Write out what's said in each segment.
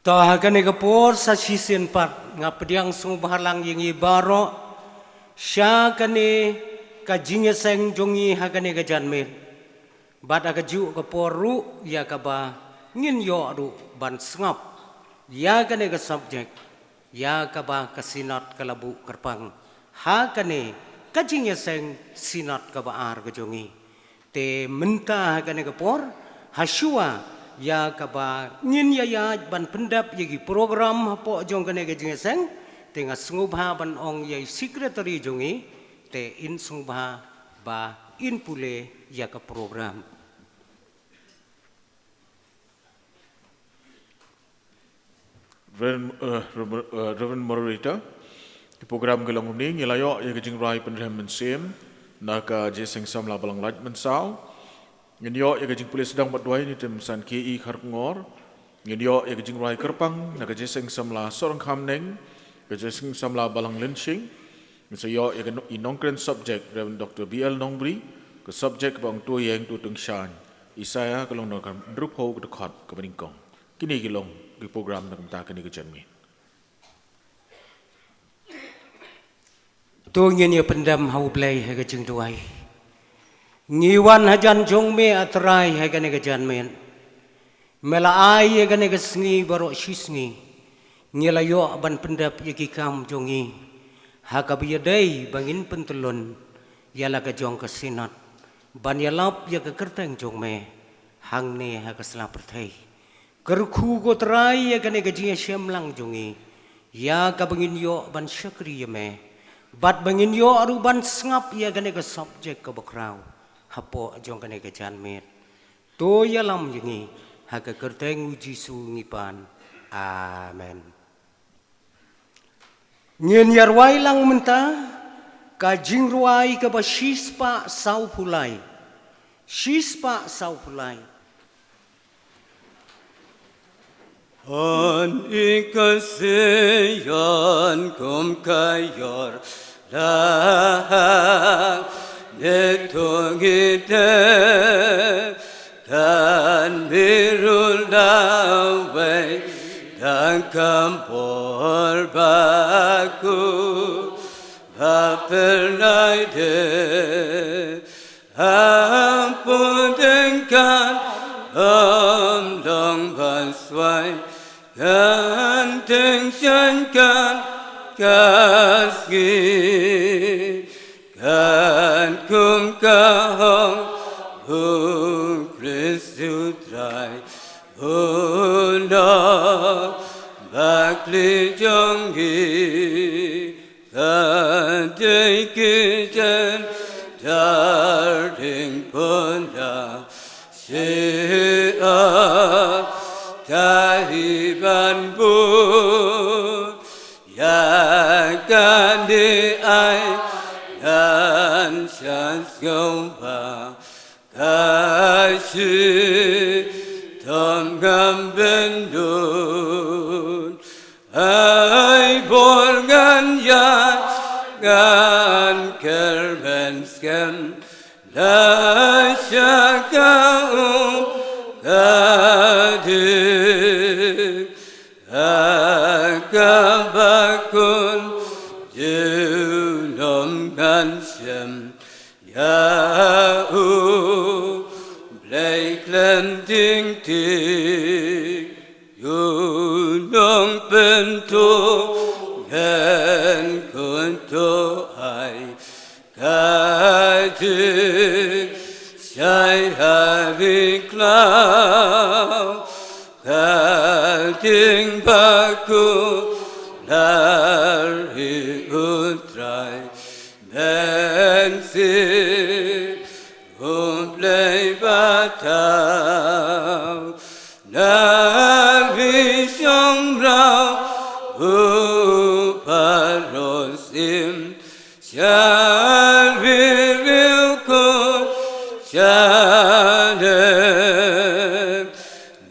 Tah kan ekapor sa sisen pat ngapdiang sung bahalang yang ibaro sya kane kajingnya seng jongi hakane kajanmer bad akaju kaporu ya kaba ngin yo ru ban sngap ya kane ka subject ya kaba kasinat kalabu kerpang hakane kajingnya seng sinat kaba ar kajongi te menta hakane kapor hasua ya kaba ngin ya ban pendap yagi program hapo jong kane kajingnya seng tengah sungubha ban ong yai secretary jongi te in sungubha ba in pule ya ka program Reverend Moderator, di program gelang uning ilayo ya kajing rai penrem mensim naka jeseng samla balang laj mensau ngenyo ya kajing pule sedang berduai ni tem san KI Kharngor ngenyo ya kajing rai kerpang naka jeseng samla sorang kamneng jeseng samla balang lynching ngesayo ya kan inongkren subject Reverend Dr. BL Nongbri ke subject bang tu yang tu tung shan isaya kalong nokam drup ho ke dekat ke beningkong kini gilong di program nak minta kini kejanmi. Tungin ya pendam hau play hai kajing duai. Ngiwan hajan jong me atrai hai kane kajan men. Mela ai ya kane kasngi baro shisngi. Ngelayo ban pendap yaki kam jongi. Hakabiya day bangin pentulun. Yala ka jong kasinat. Ban yalap ya ka kerteng jong me. Hang ne ha kasla perthai. Kerku ko trai ya kane kajing syamlang jongi. Ya ka bangin yo ban syakri ya me. Bat bangin yo aru ban sngap ya kane ka subject ka bakrau. Hapo jong kane ka janmet. To ya lam yengi ha ka kerteng uji su ngipan. Amen. Ngin yarwai lang menta ka jingruai ka ba shispa sau pulai. Shispa sau pulai. An ikasiyan kum kayor lang netungite kan birulaway dan kampor baku bapernayde ampunkan long basway kan tengsan kan kasih kan kum kahong hu Kristus trai undang bakli jonggi kan tengkijan darding punda siap Tahiban pun yang kan diai dan syasgomba kasih tongam bendun ai borgan yang kerben skem la syakau Adik akabakun julum kansem Yahu Blaiklem ting ting Yunong bentuk Dan kuntu ai Kadik Syai hari klau Kading baku Lari utrai Bensi Umplay batau Lari syongrau Uparosim Syari riukut Janem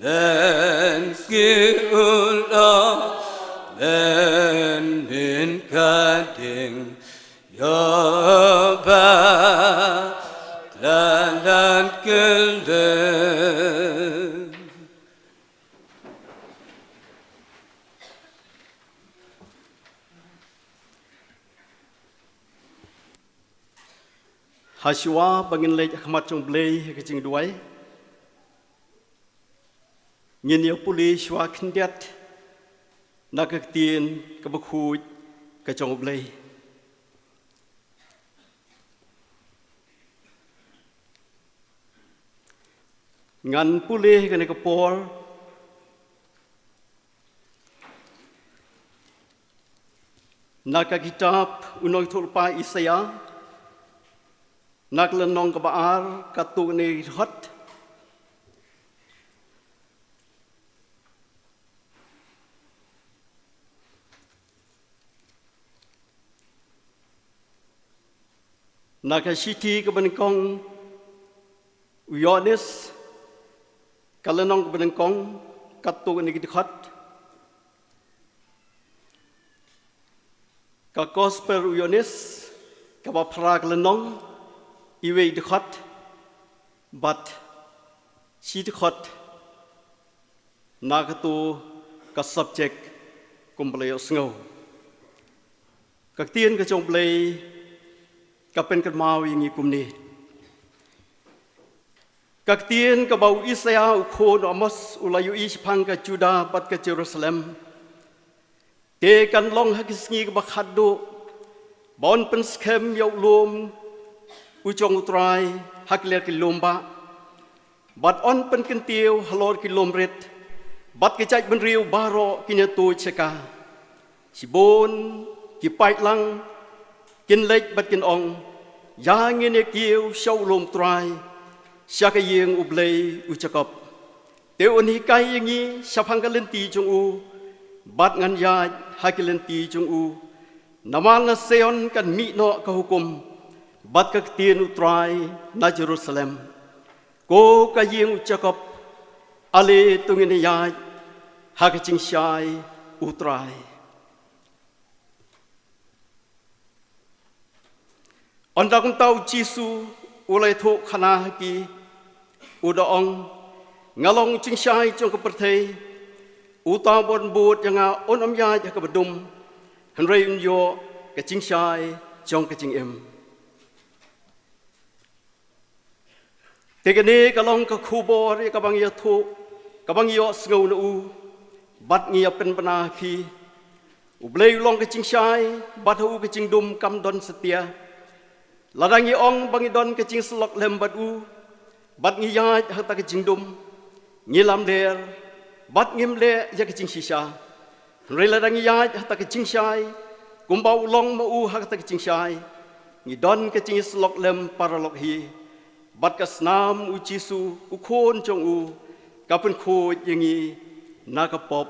dan skiullah dan bin kading yoba lan kelden Haswa bangin lej khmat chong blei ke jing duai ngin yo puli shwa khndiat nak tien ka bakhuj ka chong blei ngan puli ka ne ka por nak kitab unoi thulpa Isaya nak lenong ka baar ka tu ne hot nak siti ka benengkong Yohanes ka lenong ka benengkong ka tu ne hot ka gospel Yohanes ka ba pra ka lenong iwe dekat, but si dekat nak tu ka subject kumplay sngau. Ka tien ka chong play ka pen ka mau yang ikum ni. Ka tien ka bau Isaya ukho no Amos ulayu is pang ka Juda bat ka Jerusalem. Te kan long hakisngi ka bakhado bon pen skem yau lum Ujong utrai hakler ki lomba bat on pen kentiu halor ki lomret bat ki chai ben riu baro ki ne tu cheka sibon ki pai lang kin lek bat kin ong ya nge ne kiu shau lom trai sha ka yeng ublei uchakop te on hi kai yangi saphang ka len ti chung u bat ngan ya hakilen ti chung u namal na seon kan mi no ka hukum bat ka tien utrai na Jerusalem ko ka yeng Jacob ale tungin ya ha ka ching shai utrai onda kung tau Jisu ulai thu khana ki udaong ngalong ching shai trong ka perthei uta bon but yang on am ya ka badum han rei yo ka ching shai trong ka ching em Tegane kalong ka khubor ka bang ya thu ka bang yo sngau na u bat ngi pen pana khi u blei long ka ching shai bat hu ka ching dum kam don setia ladang yi ong bang don ka ching slok lem bat u bat ngi ya ha ta ka ching dum ngi lam der bat ngim le ya ka ching shisha re ladang ya ha ta ka ching shai kum bau long ma u ha ta ka ching shai ngi don ka ching slok lem paralok hi bat ka snam u Jisu u khon chong u ka pen kho yangi na ka pop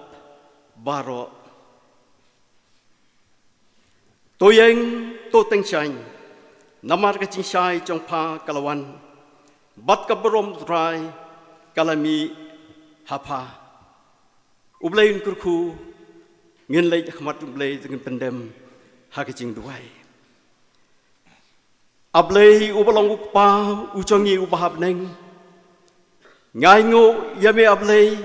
baro to yang to teng chain namar ka ching shai chong pha kalawan bat ka brom trai kalami hapa ublein kurku ngin lei khmat ublei ngin pendem ha ka ching duai ablei ubalong ukpa ucongi ubahap neng ngai ngo yame ablei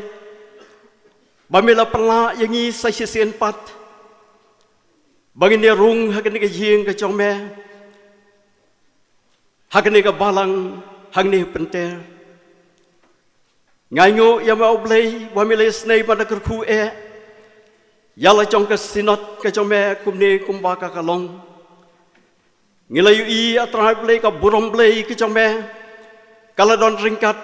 bamela pala yangi sai sen pat bangin dia rung hakan ka yeng ka chome hakan ka balang hangni penter ngai ngo yame ablei bamela snei pada kerku yala chong ka sinot ka chome kumne kumba ka kalong Ngelayu i atrai play ka burom play ki chong me kaladon ringkat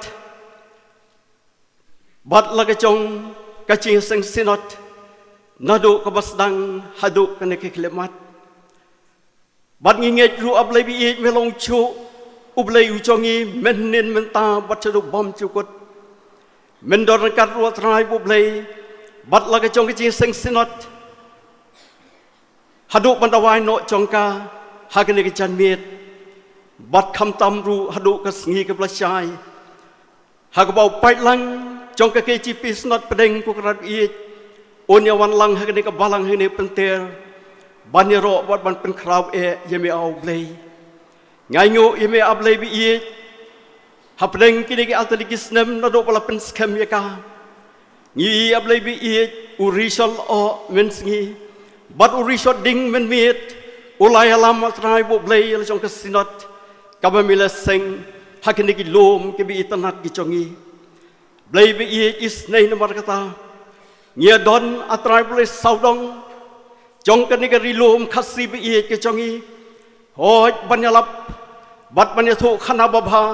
bat la ka chong ka ching seng sinot nado ka basdang hadu ka ne keklemat bat nginget ru ablay bi i melong chu ublay u chongi menin menta bat chadu bom chukut mendor ringkat ru atrai bublay bat la ka chong ka ching seng sinot hadu bandawai no chong ka Hakan ke janmit bat kham tamru hadu ka sngi ka blashai hagabau pai lang chong ka ke chi pisnot pedeng ku krat i onya wan lang hakan ka balang hene penter baniro wat ban pen kraw yeme au blei ngai ngo yeme ablei bi i hapdeng kini ke altalikis nem nado pala pen skem ya ka ngi ablei bi i urisol o mensngi bat urisol ding men mit ulai alam atrai bo blei chong ka sinot kabamila seng hakini ki lom ke bi itanat ki chongi blai bi is nei na markata ngia don atrai blai saudong jong kan ni ka rilom khasi bi ke chongi hoi banyalap bat banyathu khana babha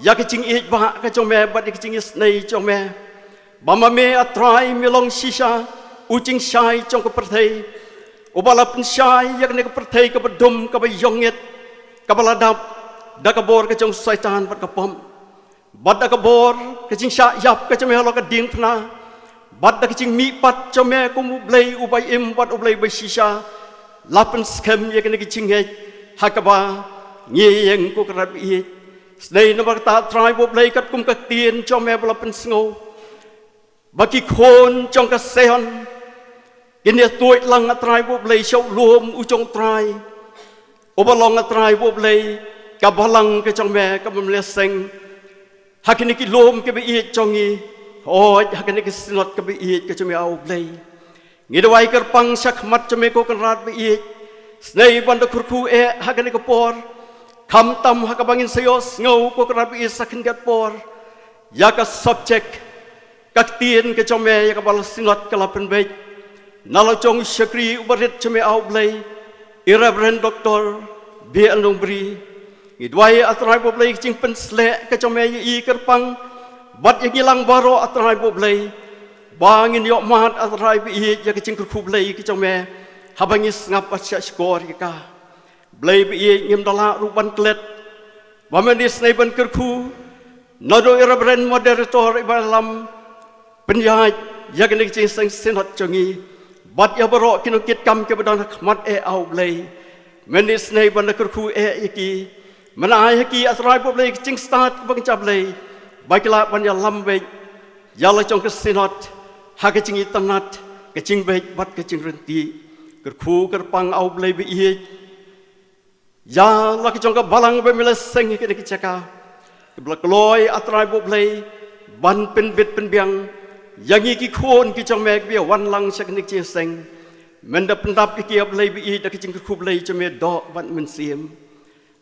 ya ke ching ba ka chong me bat ke ching is nei chong me bama me atrai milong shisha ucing shai chong ka perthei ubala pun shai yak ne ka perthei ka bedum ka bayonget ka baladap da ka bor ka chong saitan bat ka pom bat da ka bor ka ching sha yap ka chong me lo ka ding thna bat da ka ching mi pat chong me ku mu blei ubai im bat ublei bai shisha lapen skem yak ne ka ching he hakaba ngi yeng ku ka rab i snei na ba ta trai bo blei kat kum ka tien chong me balapen sngo baki khôn trong ka seon ini tuit lang atrai bo blei shau luom u chong trai obalong atrai bo blei ka balang ka chong me ka mle seng hakini ki luom ke bi chong i oi hakini ki sinot ka bi ka chong me au blei ngidawai ker pang sak mat chong me ko kan rat bi snei ban da kurku hakini ka por kham tam hakabangin sayos ngau ko kan rat bi sakin gat por ya ka subject các tiên cái trong mẹ các bạn sinh hoạt các lapin bej nalo trong shakri ubarit trong mẹ ao blay irreverend doctor bia anong bri idwai atrai bo blay ching pen sle cái trong mẹ i kerpang bat yang hilang baro atrai bo blay bangin yok mat atrai bi ya cái ching khu blay cái trong mẹ habangis ngap asya skor ka blay bi ngim dala ruban klet bamenis nei ban kerku nado irreverend moderator ibalam penyai yang ini cing seng senat chongi bat ya baro kino kit kam ke badan khmat au blai menis nei ban kerku iki manai ki asrai bo blai cing start bang chap blai baikla ban ya lambe ya la chong ke senat ha ke cing itanat ke cing be bat ke cing renti kerku kerpang au blai bi ya la ke chong ke balang be mele seng ke ki chaka ke blak loi atrai bo blai ban pen bit pen biang yang iki khôn ki chong mek bia wan lang sak nik chi seng men da pendap iki ab lei bi da ki ching khub lei chome do ban men sim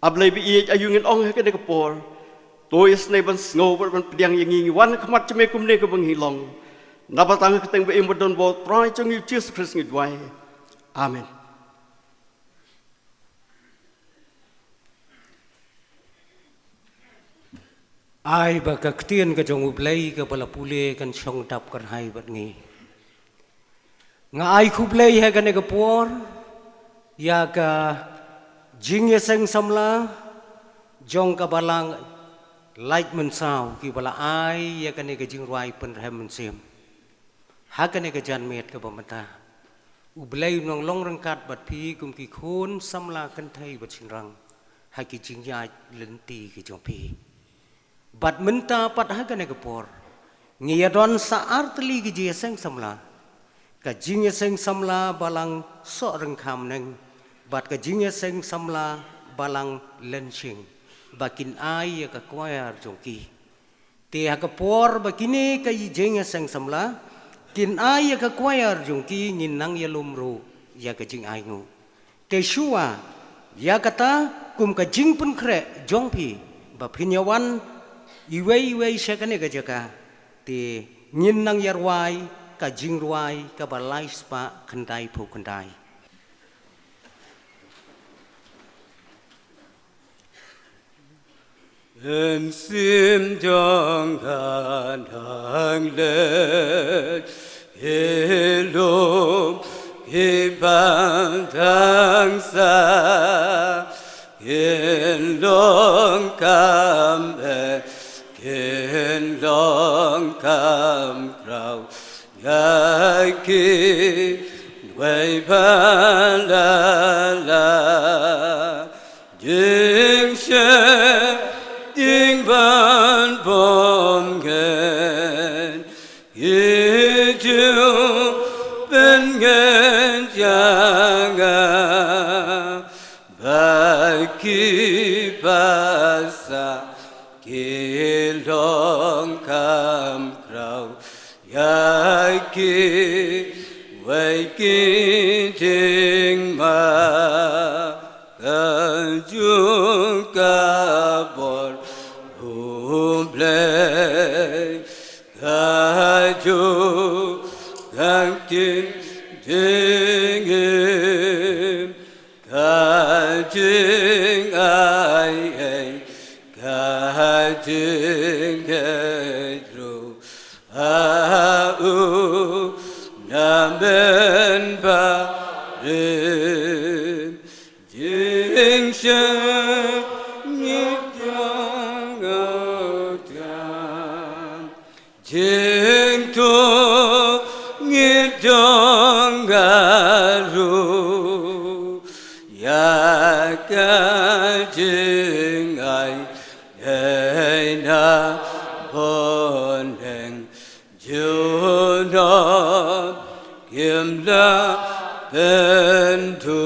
ab lei bi ayung en ong he ke ka por tois nei ban sngo ban piang yang ngi wan khmat chome kum ne ka bang hilong na ba tang ka teng be im don bo trai chong yu Jesus Christ ngi dwai amen. Ai ba ka ktien ka jong ublei ka bala pule kan chong tap kan hai bat ngi nga ai khublei he kan ka por ya ka jing ye seng samla jong ka balang like men sao ki bala ai ya kan ka jing roi pen hem men sim ha kan ka jan met ka bamata ublei nong long rang kat bat phi kum ki khôn samla kan thai bat sin rang ha ki jing ya len ti ki jong phi bat menta pat ha kan ka por ngia don sa artli gi je seng samla ka jing seng samla balang so reng kham neng bat ka jing seng samla balang len ching bakin ai ka kwayar jongki te ha ka por bakini ka jing seng samla kin ai ka kwayar jongki nin nang ya lumru ya ka jing ai ngu te shua ya kata kum ka jing pun kre jongpi ba phinyawan iwei sekane ka jaka te nyin nang yarwai ka jing ruai ka balai spa khandai phu khandai en sim jong kan hang le hello ke ban thang sa ken long kam ken long kam krau ya ki wei ba la la jing she ding ban bom gen ye ju ben gen yang ba ki ba sa ki long kam krau ya ki wei ki jing ma ka ju ka play kaju kankin dingin kajing ai kajing kedru au namen ba jing shen jing tu ngidong garu ya ka jing ai na boneng juno kim la ben tu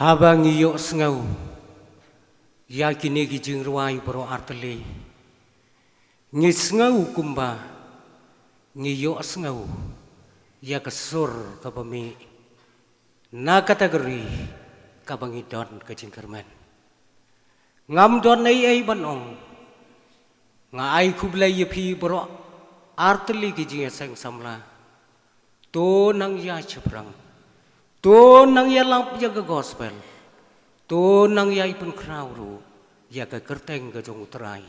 Habang iyo sengaw, yakin igi jing ruai bro artele. Ngisngau kumba, ngiyo sengaw, ya kesur kabami. Na kategori kabangi don kajing kerman. Ngam don ay banong, nga ay kublay yapi bro artele gijing sang samla. To nang ya ceprang. To nang ya lamp ya ke gospel, to nang ya ipun krawru, ya ke kerteng ke jong uterai,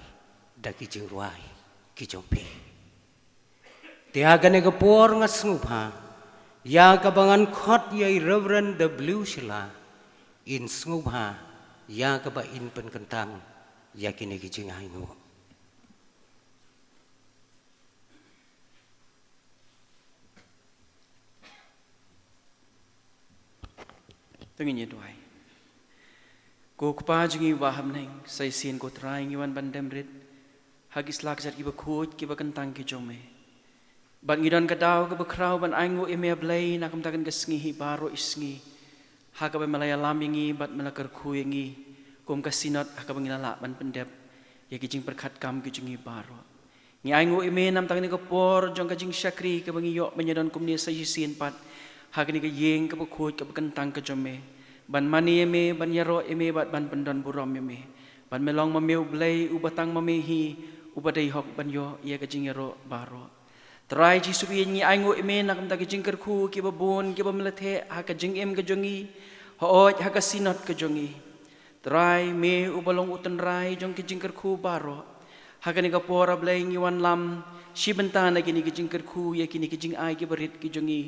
da kijing ruai, kijong pi. Tiaga ne ke por ngas ngupha, ya ke bangan khot ya Reverend W. Shila, in ngupha, ya ke ba in pen kentang, ya kini kijing aingu. Tungin yedwai. Ko kupa jungi waham neng sai sin ko trai ngiwan bandem rit. Hagis laksat kiba kut kiba kentang ki jome. Ban ngidon kadau kiba krau ban aingu ime ablay nakam takan kesngi baro isngi. Haka ba malaya lamingi bat malakar kuyengi. Kum kasinot haka bangilala ban pendep. Ya kijing perkat kam ki jungi baro. Ngi aingu ime nam takan kapor jong kajing syakri kiba ngiyok menyadon kumni sai sin pat. Hagni ke yeng ke bukut ke bekentang ke jome ban mani eme ban yaro eme bat ban pendon buram eme ban melong mameu blai ubatang mamehi ubadai hok ban yo ia ke jing yaro baro trai ji subi nyi aingo eme nakam ta ke jing kerku ke babon ke bamelethe ha ke jing em ke jongi hooj ha ke sinot ke jongi trai me ubalong uten rai jong ke jing kerku baro ha ke ni ka pora blai ngi wan lam si bentana ke ni ke jing kerku ya kini ke jing ai ke berit ke jongi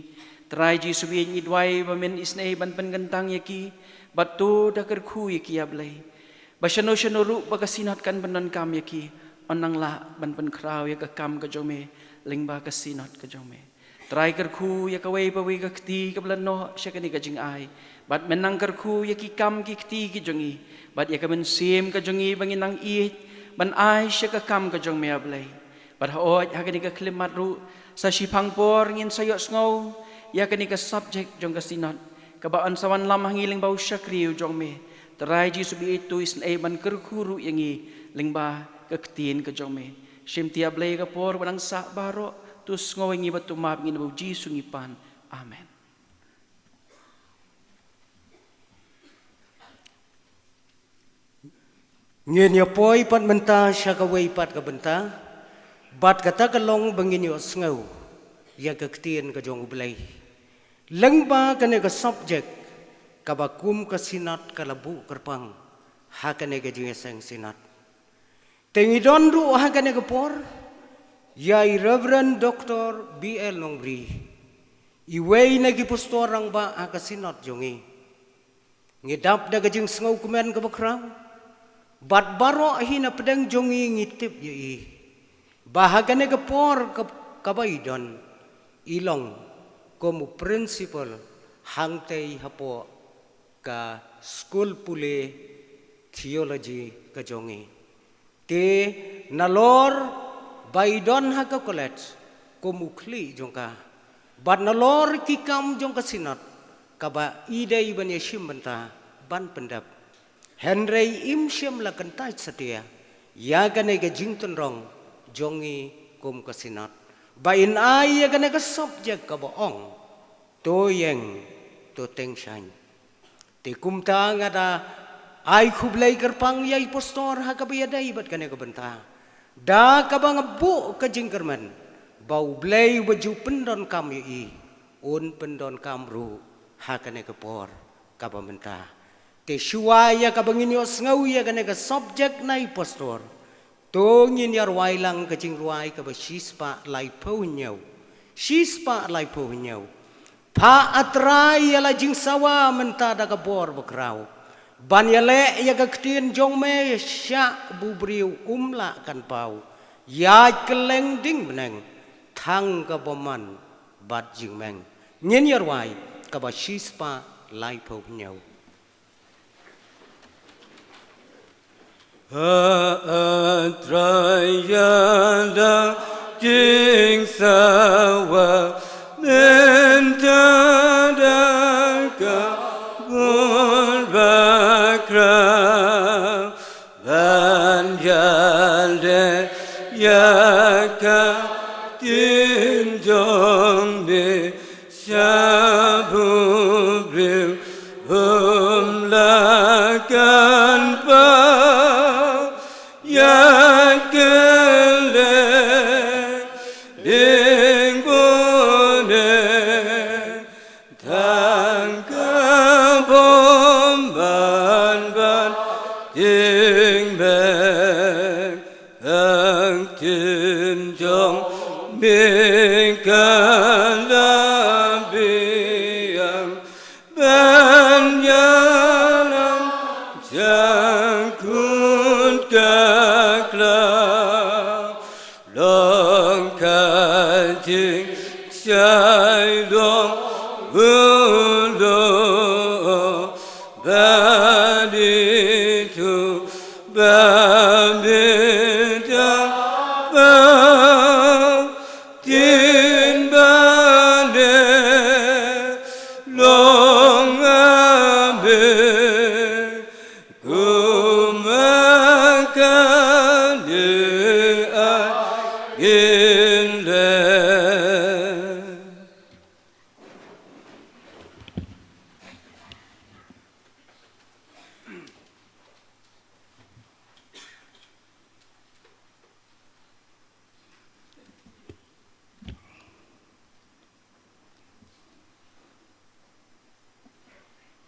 Trai ji subi nyi dwai bamen isnei ban pengentang yaki batu dakar khu yaki ablai basano shanoru bagasinat kan banan kam yaki onang la ban pen krau yak kam ka jome lingba kasinat ka jome trai kar khu yak away bawi ka kti ka blano syakani ka jing ai bat menang kar khu yaki kam ki kti ki jongi bat yak men sim ka jongi banginang i ban ai syaka kam ka jome ablai bat hooj hakani ka klimat ru sa sipang por ngin sayok ngau ya kini ke subjek jong kasinat kabaan sawan lam hangiling bau syakriu jong me terai ji subi itu isn ban kerkuru yangi lingba kektin ke jong me shim tiap lay ka por banang sa baro tus ngowengi batu map ngin bau ji sungipan amen. Ngin ya poi pat menta syakawai pat ka benta bat kata kalong bangin yo sngau ya kektin ke jong ublay lengba kene ke subjek kabakum ke sinat kalabu kerpang ha kene ke jingeseng sinat tengi dondu ha kene ke por ya Reverend Dr. B.L. Nongbri iwei nagi pustorang ba ha ke sinat jongi ngidap da ke jing sngau kumen ke bakrang bat baro hina pedang jongi ngitip yi bahagane ke por ke kabaidon ilong como principal hangtei hapo ka school pule theology ka jongi te nalor baidon ha ka college como kli jongka bat nalor kikam jongka sinat kaba idai ban yeshim banta ban pendap henry imshem la kantai satia ya gane ga jington rong jongi kom ka sinat bain ai ya gane ka subject ka boong to yeng to teng shine te kumta ngada ai khublai kerpang yai postor ha ka biadai bat gane ka benta da ka bang bu ka jingkerman bau blai baju pendon kam yi un pendon kamru ha gane ka por ka benta te shua ya ka bangin yo ngau ya ka nega subject nai pastor to ngin yar wai lang ka jing ruai ka ba shispa lai po nyau shispa lai po nyau pa atrai ya la jing sawa menta da ka bor bakrau ban ya le ya ka ktin jong me sha bu briu umla kan pau ya keleng ding beneng thang ka boman bat jing meng ngin yar wai ka ba shispa lai po nyau Atrayala jing sawa mentadaka bulbakra banjale yaka tinjong me shabu briu umlakan pa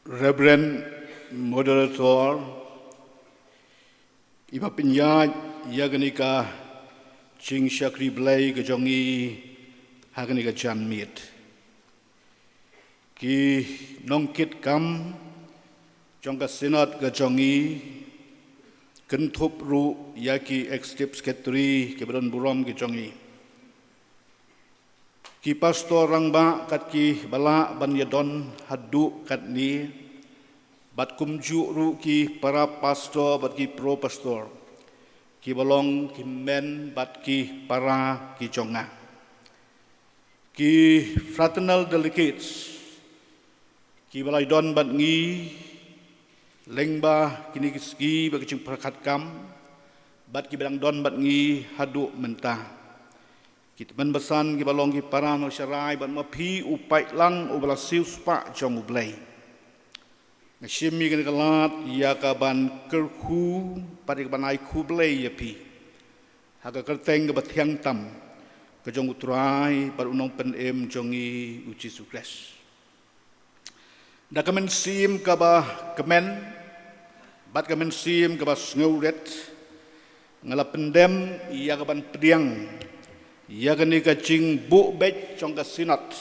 Reverend Moderator, Iba Pinyat, Yaganika, Ching Shakri Blay, Gajongi, Haganika Jan Meet. Ki Nongkit Kam, Jonga Senat Gajongi, Kentup Ru, Yaki Extip Sketri, Kebron Buram Gajongi. Ki pastor rangba kat ki bala ban yadon hadu kat ni bat kumju ru ki para pastor bat ki pro pastor ki balong ki men bat ki para ki jonga ki fraternal delegates ki balai don bat ngi lengba kini ki bat ki prakat kam bat ki belang don bat ngi hadu mentah kita menbesan kita balong kita paran syarai ban mapi upai lang ubala siu spa jong ublay. Ngashimi kan kalat ya kaban kerku pada kaban ai ku blay ya pi. Haga kerteng ke batiang tam ke jong utrai pada unong pen jongi uci sukles. Da kamen sim kaba kemen bat kamen sim kaba ngauret ngala pendem ya kaban pediang ya kini kacing bu bet cong kasinat,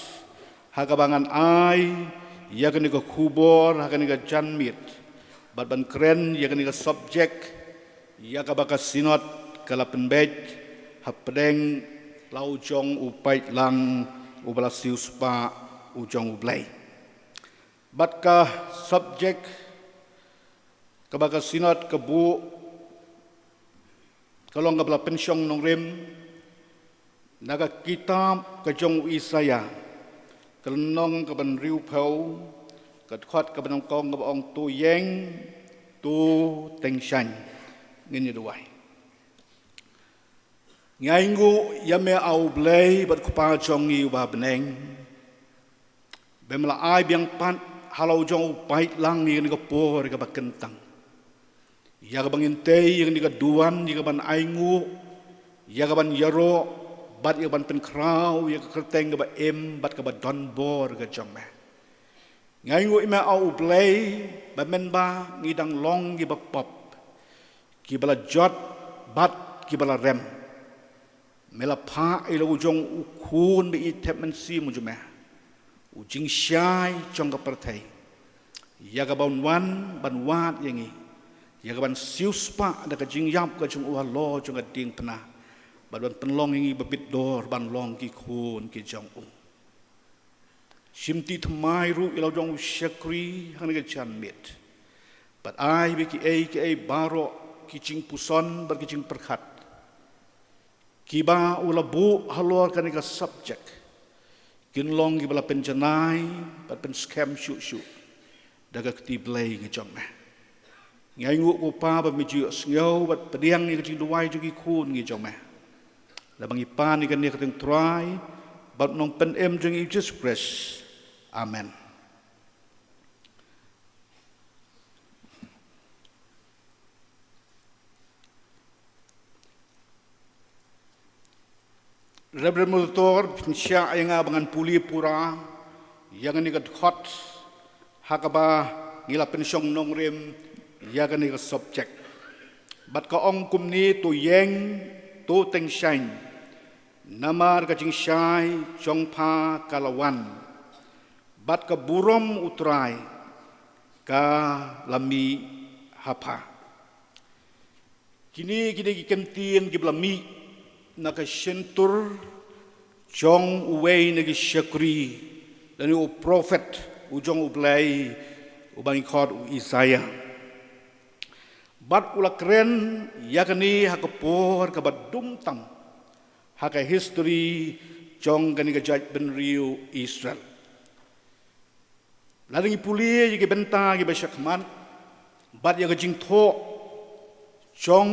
hakabangan ai, ya kini ke kubor, hakani ke janmit, ban keren, ya kini ke subjek, ya kabaka sinat kalapen bet, hapedeng lau jong upai lang ubala siuspa ujong ublay. Batka subjek kabaka sinat kebu, kalau ngabla pensiong nongrim. Naga kitab kejong Isaya kelenong ke ban riu pau kedkhot ke ban kong ke ong tu yeng tu teng shan ngin duai ngaingu yame au blay bat kupa jong i wa beneng bemla ai biang pat halau jong pait lang ni ke por ke bakentang ya ke bangin tei yang ni ke duan ni ke ban aingu ya ke ban yaro bat ia ban pen krau ia kerteng ke ba em bat ke ba don bor ke jong me Ngai ngui me au play ba men ba ngi dang long gi ba pop ki bala jot bat ki bala rem mela pha ilo jong u khun be i tep men si mu jume u jing shai jong ka parthai ya ga ban wan ban wat yangi ya ga ban siu spa da ka jing yap ka jong u lo jong ka ding pna ban penlong yangi ba bit dor ban long ki khun ki jong u Shimti thamai ru ilo jong shakri hang ke chan mit. But I be ki ai baro ki ching puson bar ki ching perkhat. Ki ba ula bu halor kan ka subject. Kin long ki bala penjanai but pen scam shu. Daga kti blay ngi jong me. Ngai ngu ko pa ba mi ju snyo but pediang ni ka ching duai ju ki khun ngi jong me. La bang ipan ni kan ni ka teng try but nong pen em jong Jesus Christ. Amen. Reverend Multor pinsya yang abangan puli pura yang ni kat hot hakaba ngila pensyong nongrim yang ni kat subject. Bat ka ong kum ni tu yeng tu teng shine namar ka jing shai chong pa kalawan. Bat ka burom utrai ka lami hapa. Kini ki kentien ki blami na ka sentur jong uwei na ki syakri dan u prophet u jong u blai u bang khot u Isaiah. Bat ula kren yakni hakapor ka badum tam haka history jong kani ka jaj ben riu Israel. Lalu puli yang benta yang bersyakman, bat yang jing tho, jong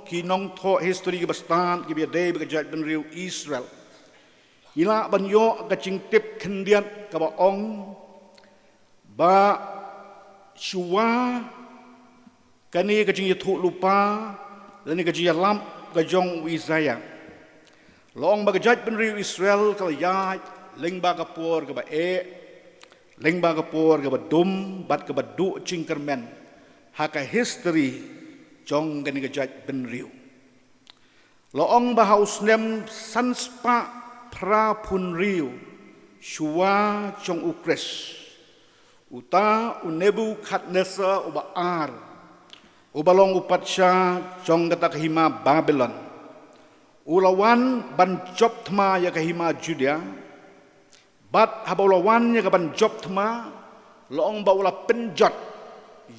kinong tho history yang berstan, yang biadai berkejat benriu Israel. Ila banyo kajing tip kendian kaba ong, ba shua, kani kajing yatu lupa, lani kajing yalam kajong Isaiah. Long berkejat benriu Israel kalau yai, ling bagapur kaba Leng ba kapor ke badum bat ke badu cingkermen haka history jong gani gajat benriu loong bahaus nem sanspa pra punriu shua jong ukres uta unebu khatnesa uba ar ubalong upatsha jong kata kahima Babylon ulawan ban job thma ya kahima Judea Bat habolawan ya kaban job thma loong baula penjot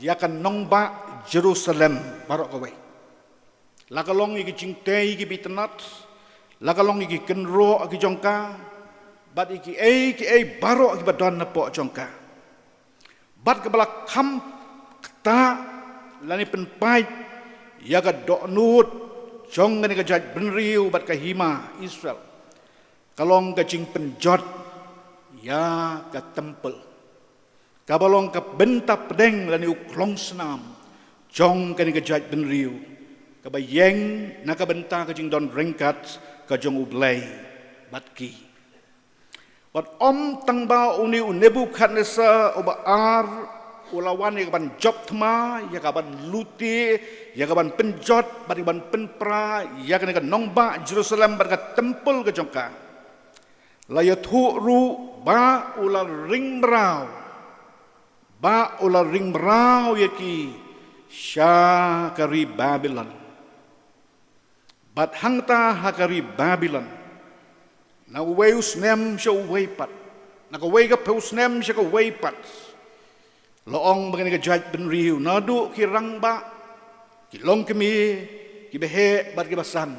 ya kan nongba Jerusalem barok kawai. Lakalong iki cingtei iki bitenat, lakalong iki kenro iki jongka, bat iki barok iki badon napok jongka. Bat kebala kam kata lani penpai ya ka doknut jong ngani ka jaj benriu bat kahima Israel. Kalong ka cing penjot ya ke tempel kabalong ke benta pedeng lani uklong senam jong kani ke jaj benriu ke bayeng na ke benta ke jing don ringkat ke jong ublay batki wat om tangba uni Nebukadnezar oba ar ulawan ya kaban job thma ya kaban luti ya kaban penjot ban penpra ya kani ke nongba Jerusalem bar ke tempel ke jongka layatu ru ba ula ring brau yaki syakari Babylon bat hangta hakari Babylon na weus nem sya weipat na ka wei ka peus nem sya ka weipat loong bagani ka jaj benriu nadu ki rangba ki long kemi ki behe bat ki basan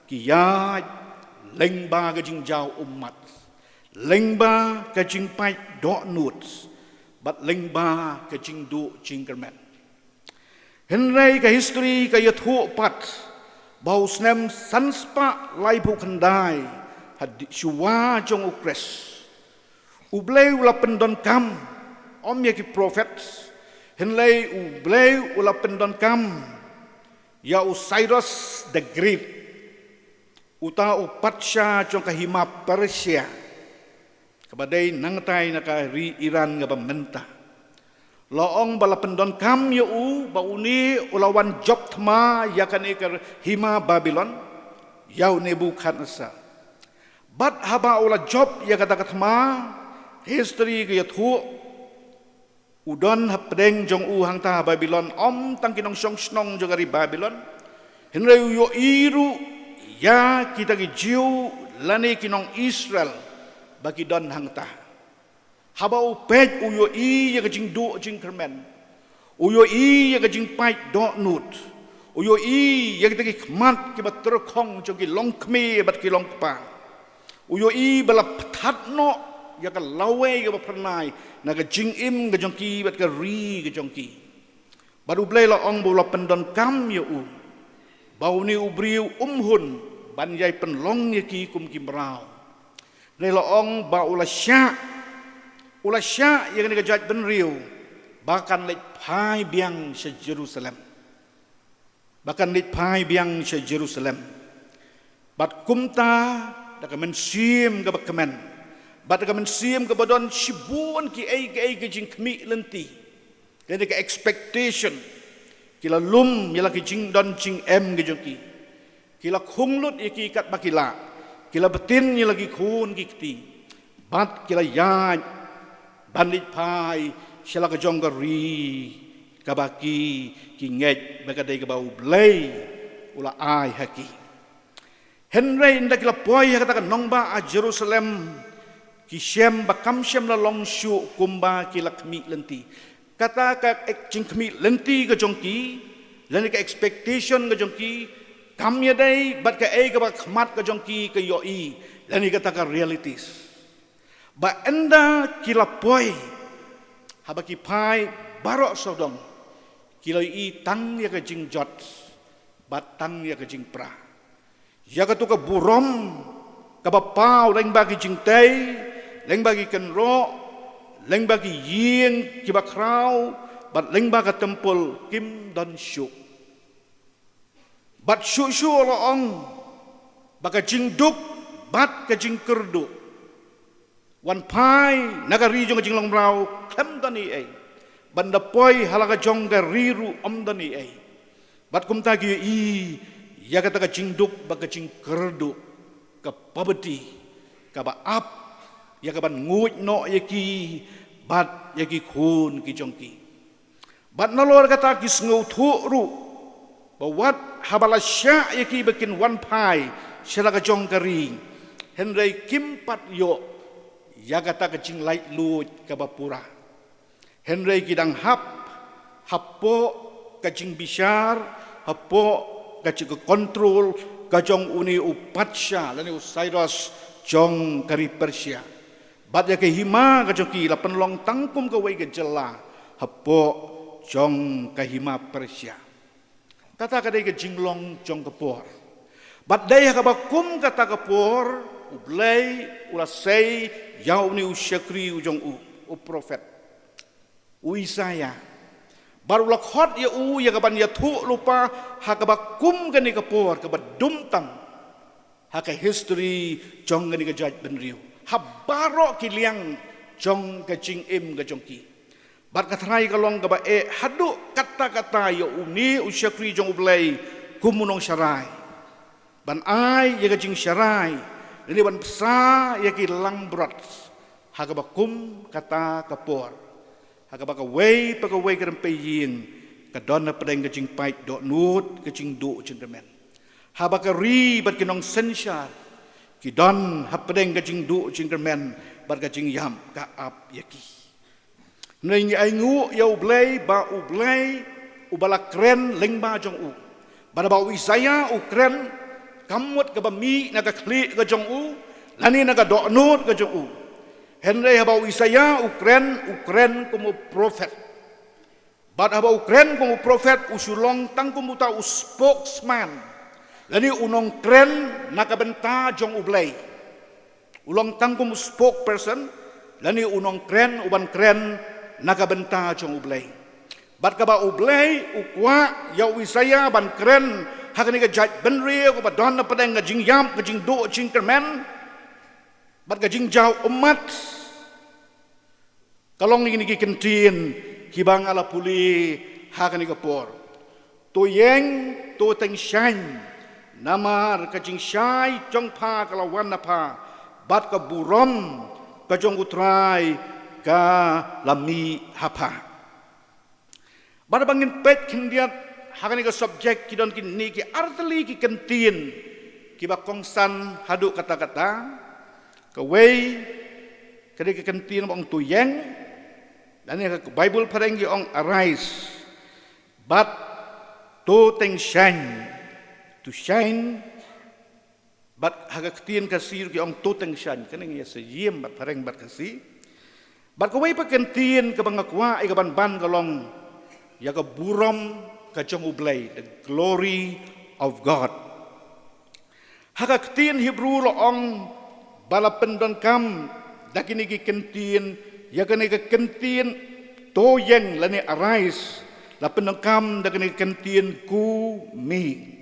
ki yaj lengba ka jingjau umat lengba ka jingpai dok nut bat lengba ka jingdu jingkermen henrai ka history ka yathu pat bau snem sanspa lai bu kandai had shua jong ukres ublei ula pendon kam om ya ki prophet henlei ublei ula pendon kam ya Cyrus the Great uta upatsha jong kahima Persia kabadai nangtai naka ri Iran ngaba menta loong bala pendon kam ya ba uni ulawan job thma yakan ikar hima Babylon yau Nebukadnezar bat haba ula job ya kata thma history ke yathu udon hapdeng jong hang ta Babylon tang kinong song snong jogari Babylon henre yo iru ya kita ki jiu lani kinong Israel bagi don hang ta haba upet uyo ya kajing do jing kermen uyo ya kajing pai do nut uyo ya kita ki khmat ki bat terkhong jogi longkme bat ki longpa uyo bala phatno ya ka lawe ya pernai naga jingim ga jongki bat ka ri ga jongki baru blai la ong bola pendon kam ya bau ni ubriu hun ban yai penlong ya ki kum ki brau nei la ong ba ula sya ya ni ga jat ben riu bahkan lek phai biang se Jerusalem bahkan lek phai biang se Jerusalem bat kumta da ka men sim ga bakmen bat ka men sim ka badon shibun ki ai jing kmi lenti kene ka expectation kila lum yala ki jing don jing em ge jongki kila khunglut ki kat bakila kila betin yala ki khun ki kti bat kila ya bandit pai shala ka jong ka ri ka baki ki nget bagadai ka bau blai ula ai haki henry inda kila poi kata ka nongba a Jerusalem ki shem bakam shem la long shu kumba ki lakmi lenti kata ka jing kmi lenti ka jongki lan ka expectation ka jongki kam ya dai bat ka ka ba khmat ka jongki ka yo lan kata ka realities ba enda ki la poi haba ki pai barok sodom ki lo tang ya ka jing jot bat tang ya ka jing pra ya ka tu ka burom ka ba pau leng bagi jing tai leng bagi kenro leng bagi ying kiba krau bat leng bagi tempel kim dan syuk bat syuk lo ong baka jing duk bat ka jing kerdu wan pai nagari jong jing long brau klem dani ai banda poi halaga jong ga riru dani ai bat kum tagi ya kata ka jing duk baka jing kerdu ka pabeti ka ba ap ya kaban nguj no yaki bat yaki khun ki jongki bat nalor kata ki sngu thu ru bawat habala sya yaki bikin wan pai selaga jong kari henry kim pat yo ya kata ka jing lai lu ka bapura henry kidang hapo ka jing bishar hapo ka jing control ka jong uni upatsha lani Cyrus jong kari Persia bat ya ke hima ka jongki la penlong tangkum ka wei ke jela hapo jong ka hima Persia kata ka dai ke jinglong jong ka por bat dai ka bakum kata ka por ublai ula sei yau ni usyakri ujong u prophet u Isaya baru la khot ya ka ban ya thu lupa ha ka bakum ka ni ka por ka badum tam ha ka history jong ka ni ka jaj ben riu habaro kiliang jong ka jing im ka jongki bat katrai kalong ka ba hadu kata-kata yo uni usyakri jong ublai kumunong syarai ban ai ya ka jing syarai ini ban psa ya ki lang brat ha ka ba kum kata ka por ha ka ba ka wei pa ka wei ka rempe yin ka don na pedeng ka jing pai do nut ka jing do jing demen ha ba ka ri bat kinong sensyar ki don hapdeng ka jing du jing kermen bar ka jing yam ka ap yaki nei ai ngu ya ublai ba ublai ubala kren leng ba jong u ba ba Isaya u kren kamut ka ba mi na ka kli ka jong u lani na ka do nut ka jong u henry ba Isaya u kren como prophet ba ba u kren como prophet usulong tangkum uta spokesman lani unong kren nakabenta jong ublay ulong tangkum spokesperson lani unong kren uban kren nakabenta jong ublay bat ka ba ublay ukwa ya Isaya ban kren hakani ka jaj benri ko ba don na padang ka jing yam ka jing do jing kermen bat ka jing jaw umat kalong ini ki kentin ki bang ala puli hakan ni kapor to yeng to teng shan namar ka jing shai jong pa kalawan na pa bat ka burom ka jong utrai ka lami hapa bar bangin pet kindiat hakan ni ka subjek ki don ki ni ki artli ki kentin ki ba kongsan hadu kata-kata ka wei kadi ki kentin bang to yeng dan ni ka Bible pareng ki ong arise but to teng shine to shine but haga ketien kasir ki ong to teng shine kaneng ya seyem bat pareng bat kasi bat ko wei pa kentien ka bangakwa ai ka ban kalong ya ka burom ka jong ublay the glory of God haga ketien Hebrew lo ong balapen don kam dakini ki kentien ya kani ka kentien to yeng lani arise la penangkam da kani kentien ku mi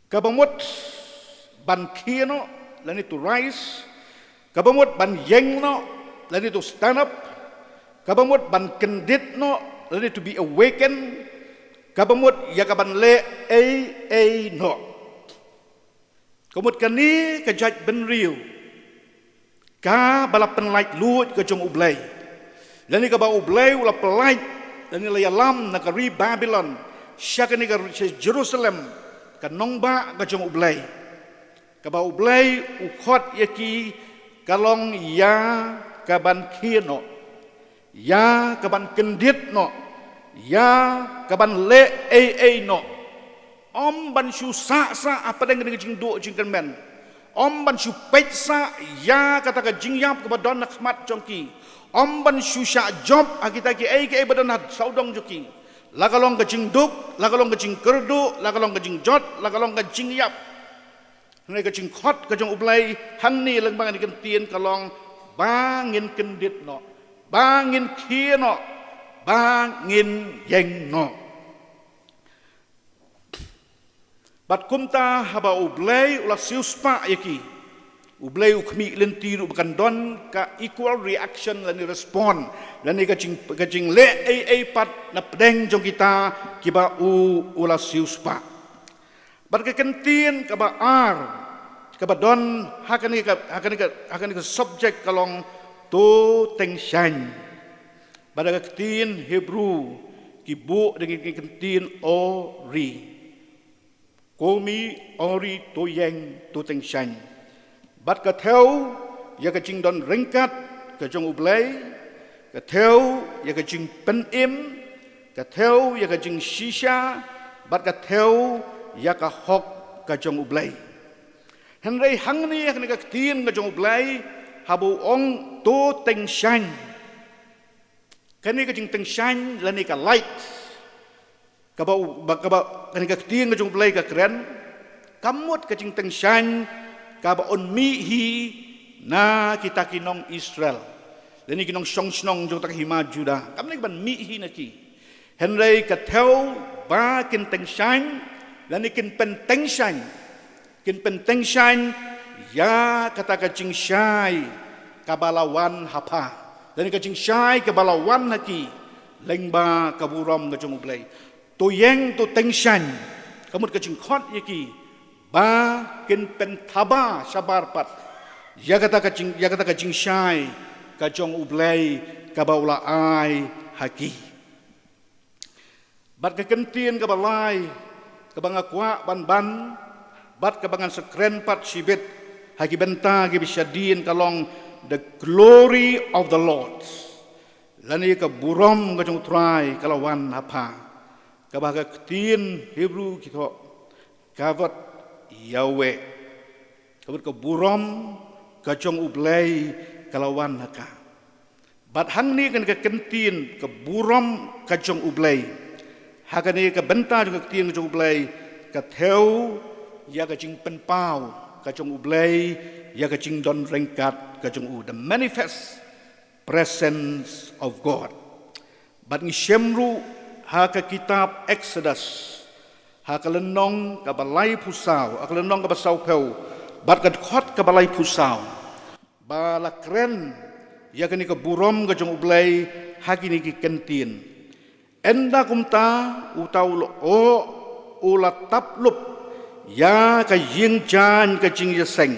kabamut ban kieno lani to rise kabamut ban yeng no lani to stand up kabamut ban kendit no lani to be awakened kabamut ya kaban le no kamut kani ka judge ben real ka balapen light lut ka jong ublay lani ka ba ublay ula pelait lani la yalam na ka ri Babylon syakani ka Jerusalem ka nongba ka jong ublay ka ba ublay ukhot yaki kalong ya ka ban kieno ya ka ban kendit no ya ka ban le no om ban shu sa apa dengan jing do jing kan men om ban shu pet sa ya kata ka jing yap ka badon nak mat jongki om ban shu sha job agita ki ai ke badon hat saudong joki la kalong ka jing duk la kalong ka jing kerdu la kalong ka jing jot la kalong ka jing yap ne ka jing khot ka jong ublai han ni leng bang ni kan tien kalong bangin kendit no bangin khie no bangin yeng no bat kumta haba ublay ula siuspa yaki ublay ukmi lentiru bukan don ka equal reaction lani respond lani kacing le pat na pedeng jong kita kiba ula siuspa bat kekentien kaba ar kaba don hakani ka subject kalong to teng shan bada kekentien Hebrew kibu dengan kekentien ori komi ori to yeng to teng shan bat ka theo ya ka jing don ringkat ka jong ublay ka theo ya ka jing pen im ka theo ya ka jing shisha bat ka theo ya ka hok ka jong ublay henrei hangni ya ka tien ka jong ublay habu ong to teng shan kani ka jing teng shan lani ka light kaba kani ka tien ka jong ublay ka keren kamut ka jing teng shan kaba on mi hi na kita kinong Israel lani kinong song jong tak hima Juda kam ni ban mi hi na ki henrei ka theo ba kin teng shan lani kin pen teng shan ya kata ka jing shai kabalawan hapa lani ka jing shai kabalawan haki lengba kaburam ka jong ublay to yeng to teng shan kamut ka jing khot yaki ba kin pen thaba sabar pat ya kata ka jing shai ka jong ublay ka baula ai haki bat ka kentien ka balai ka bangakwa ban bat ka bangan sekren pat sibet haki benta ki bisadin kalong the glory of the Lord lani ka burom ka jong trai kalawan apa ka baga ketien Hebrew kita kavat Yahweh kabut ka burom ka jong ublay kalawan haka bat hang ni kan ka kentin ka burom ka jong ublay haka ni ka benta ka ketien ka jong ublay ka theo ya ka jing pen pau ka jong ublay ya ka jing don rengkat ka jong u the manifest presence of God bat ni syemru ha ka kitab Exodus ha ka lenong ka balai pusau ha ka lenong ka basau peu bat ka khot ka balai pusau bala kren ya kini ke burom ke jong ublay hagi ni ki kentin enda kumta utau lo o ula taplup ya ka ying jan ka jing yeseng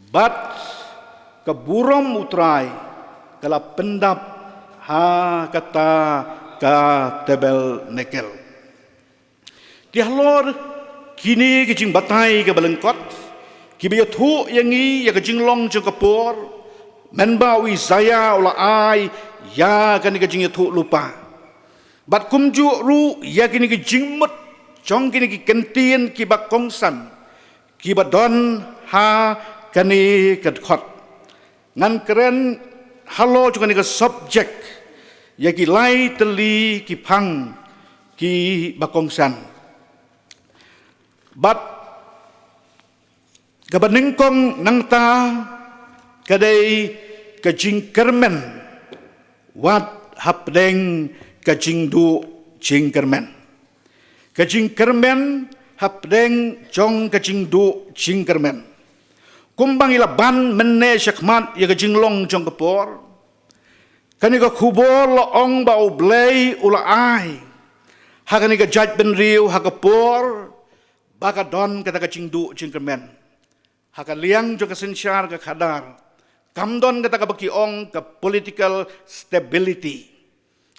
bat ke burom utrai kala pendap ha kata ka tebel nekel tihlor kini ke jing batai ke balengkot kibiya thu yangi ya ke jing long jong kapor menbawi saya ola ai ya kan ke jing thu lupa bat kumju ru ya kini ke jing mut jong kini ke kentin ki bak kongsan ki badon ha kani ke khot ngan keren halo juga ni ke subject ya ki lai teli ki phang ki bak kongsan bat kabaningkong nang ta kadai kajing kermen wat hapdeng kajing du jing kermen kajing kermen hapdeng jong kajing du jing kermen kumbang ila ban menne syakmat ya kajing long jong kepor kani ka kubor lo ong ba ublay ula ai hakani ka jaj ben riu hakapor baka don kata kajing du jing kermen haka liang jo kasensyar ka khadar kamdon kata ka baki ong ka political stability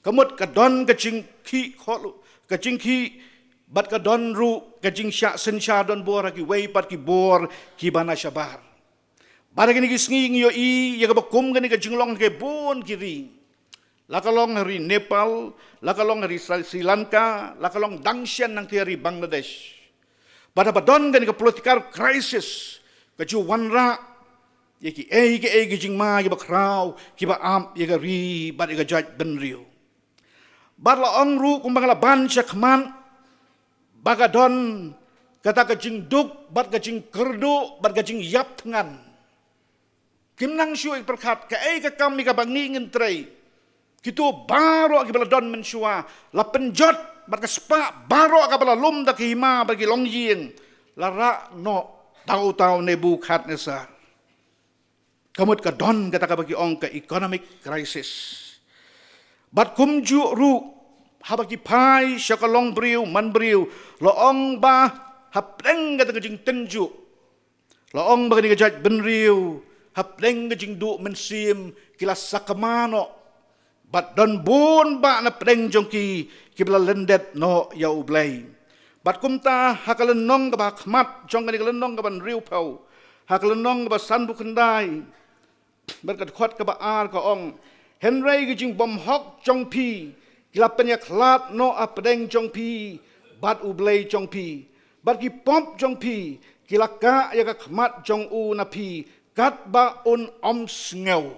kamut ka don ka jing ki kholu ka jing ki bat ka don ru ka jing sya sensyar don bor ki wei pat ki bor ki bana syabar bara kini ki sngi yo i ya ka bakum kani ka jinglong ke bon kiri lakalong hari Nepal lakalong hari Sri Lanka lakalong dangshan nang hari Bangladesh pada badon kani ka political crisis kaju wanra ye ki jing ma ye bakrau ki ba am ye ga ri ba ye ga jaj ben riu bar la ong ru kumbang la ban chakman baga don kata ka jing duk bat ka jing kerdu bat ka jing yap tngan kim nang shu ik perkhat ka ka kam mi ka bangi ngin trei kitu baro ki bala don men shua la penjot bat ka spa baro ka bala lum da ki ma ba ki long ying la ra no tau Nebukadnezar kamut ka don kata ka bagi ong ka economic crisis bat kumju ru habaki pai syakalong briu man briu lo ong ba hapleng kata ka jing tenju lo ong ba ni ka jaj ben riu hapleng ka jing du mensim kila sakamano bat don bun ba na pleng jongki kibla lendet no ya ublay bat kumta hakalenong ka ba khmat jong ka ni kalenong ka ban riu pau hakalenong ka ba san bu kendai berkat khot ka ba ar ka ong henry gi jing bom hok jong pi kila penya khlat no apdeng jong pi bat ublay jong pi bat ki pop jong pi kila ka ya ka khmat jong u na pi kat ba un om sngew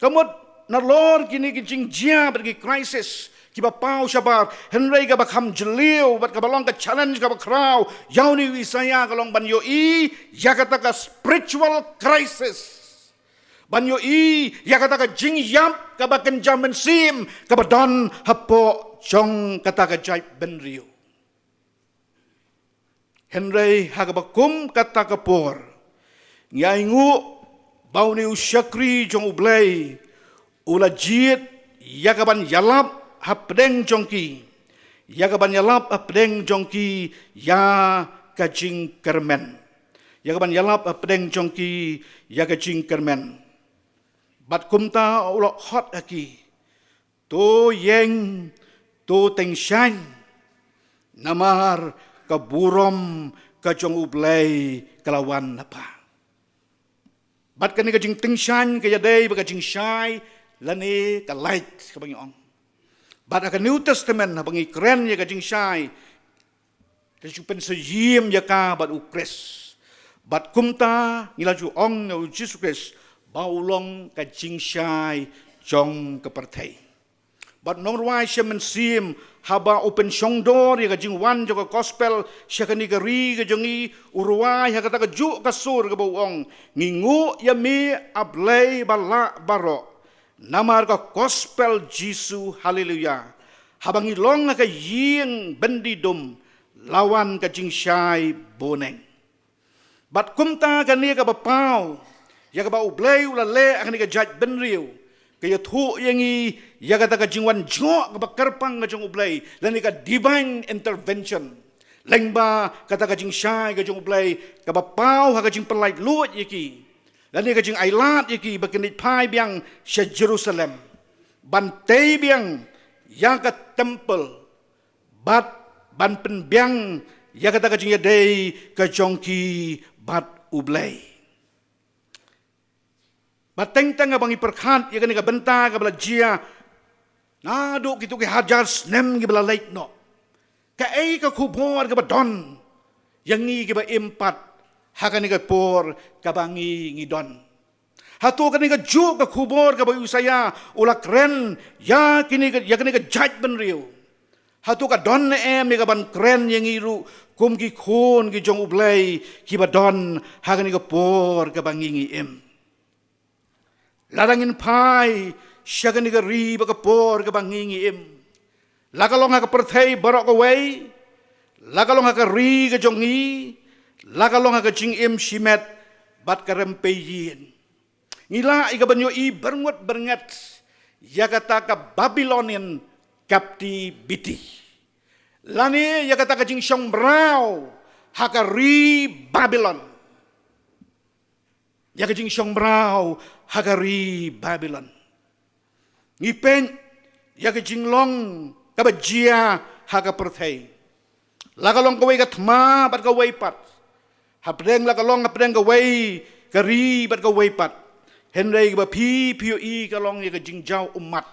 kamut na lor kini gi jing jia bergi crisis ki ba pau shabar henry ka ba kham jeliu bat ka balong ka challenge ka ba kraw yauni wisaya ka long ban yo i yakata ka spiritual crisis banyo i ya kata ka jing yap ka ba kenjamen sim ka ba don hapo jong kata ka jai ben riu henry ha ka ba kum kata ka por ngai ngu bau ni usyakri jong ublay ula jit ya ka ban yalap hapdeng jongki ya ka ban yalap hapdeng jongki ya ka jing kermen ya ka ban yalap hapdeng jongki ya ka jing kermen bat kumta ulok hot aki to yeng to teng shan namar ka burom ka jong ublay kalawan apa bat kani ka jing teng shan ka yadai ba ka jing shai lani ka light ka bangi ong bat ka New Testament na bangi kren ya ka jing shai ka jupen sa yim ya ka bat ukres bat kumta ngilaju ong na Jesus Christ baulong ka jing shai jong ka partai bat nong ruai shemen sim haba open shong door ya ka jing wan jo ka gospel syakani ka ri ka jongi uruai ha kata ka ju ka sur ka bauong ngingu ya mi ablay bala baro namar ka gospel Jisu haleluya habangi long ka ying bendidum lawan ka jing shai boneng bat kumta ka ni ka bapau ya ka ba ublay ula le akan ka judge benriu kaya thu yangi ya ka ta ka jingwan jo ka ba karpang ka jong ublay lan ka divine intervention lengba kata ka jing syai ka jong ublay ka ba pau ha ka jing pelait luat yaki lan ka jing ailat yaki ba kenit pai biang sya Jerusalem bantai biang yang ka temple bat ban pen biang ya kata ka jing ya dei ka jongki bat ublay bateng tang bangi perkhat ya ka benta ka bala jia nado kitu ke hajar snem ki bala lait no ka ei ka kubor ka badon yang ngi ki ba empat hakani ka por ka bangi ngidon hatu kani ka ju ka kubor ka ba usaya ula kren ya kini ka judge ben riu hatu ka don em ni ka ban kren yang iru kum ki khon ki jong ublay ki ba don hakani ka por ka bangi ngi em larangin pai syagani ka ri ba ka por ka bangi ngi em lakalong ha ka perthai barok ka wei lakalong ha ka ri ka jongi lakalong ha ka jing em shimet bat ka rempeyin ngila ika banyo i berngot berngat ya kata ka Babylonian captivity lani ya kata ka jing syong brau ha ka ri Babylon ya ka jing syong brau ha ka ri Babylon ngipen ya ka jing long kabajia haga perthai lakalong kawai ka thma bat kawai pat hapdeng lakalong hapdeng kawai kari bat kawai pat henrei ba POE kalong ya ka jingjau umat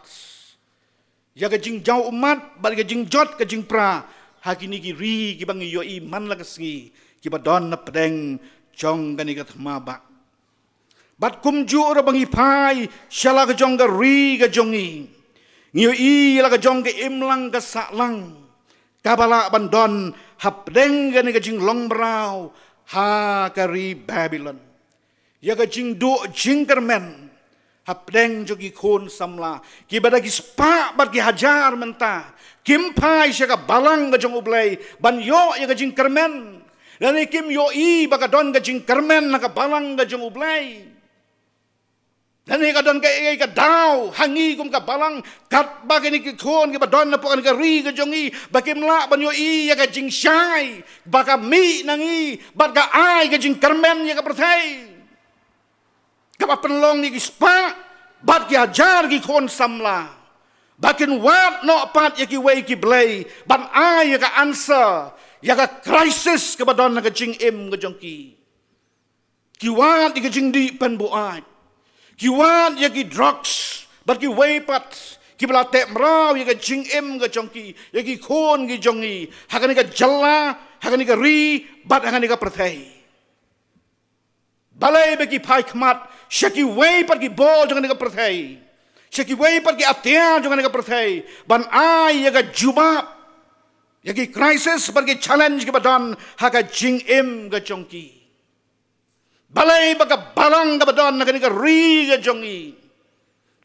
ya ka jingjau umat bat ka jingjot ka jingpra hakini ki ri ki bang yo i man la kasngi ki ba don na pedeng jong kani ka thma ba bat kumju ra bangi pai shala ka jong ka ri ka jongi ngiyo i la ka jong ke imlang ka saklang kabala bandon hapdeng gani ka jing long brau ha kari Babylon ya ka jing do jing kermen hapdeng jogi khon samla ki bada ki spa bat ki hajar menta kim pai sya ka balang ka jong ublay ban yo ya ka jing kermen dan kim yo i baka don ka jing kermen na ka balang ka jong ublay dan ni kadon ka daw hangi kum ka balang kat bagani ki khon ki badon na pokan ka ri ka jongi bakim la banyo i ya ka jing syai baka mi nangi bat ka ai ka jing kermen ya ka perthai ka ba penlong ni ki spa bat ki ajar ki khon samla bakin wat no pat ya ki wei ki blay ban ai ya ka answer ya ka crisis ka badon na ka jing em ka jongki ki wat ki jing di pen bu ai kiwan ya ki drugs bat ki weipat ki bala te mrau ya ka jing em ka jongki ya ki khon ki jongi hakani ka jalla hakani ka ri bat hakani ka perthai balai be ki pai khmat shaki weipat ki bol jong ka perthai shaki weipat ki atia jong ka perthai ban ai ya ka jubab ya ki crisis bat ki challenge ki badan haka jing em ka jongki balai baka balang ka badon na kanika ri ka jongi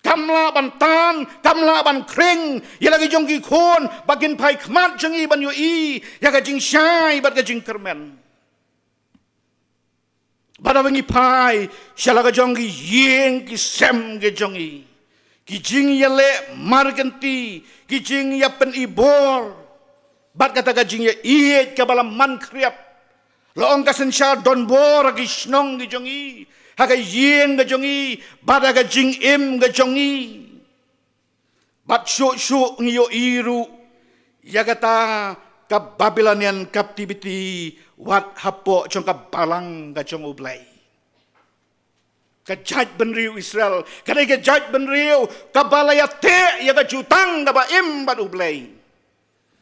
kamla bantan kamla ban kring ya lagi jongi khon bakin pai khmat jongi ban yo i ya ka jing syai bat ka jing kermen badawangi pai syala ka jongi yeng ki sem ka jongi ki jing ya le marganti ki jing ya pen ibor bat kata ka jing ya iet ka balam man kriap loong kasen sya don bor ki snong ki jongi haga yeng ga jongi bada ga jing em ga jongi bat shu ngiyo iru yagata ka Babylonian captivity wat hapo jong ka balang ga jong ublay ka judge benriu Israel kada ka judge benriu ka balaya te ya ga jutang ga ba em bat ublay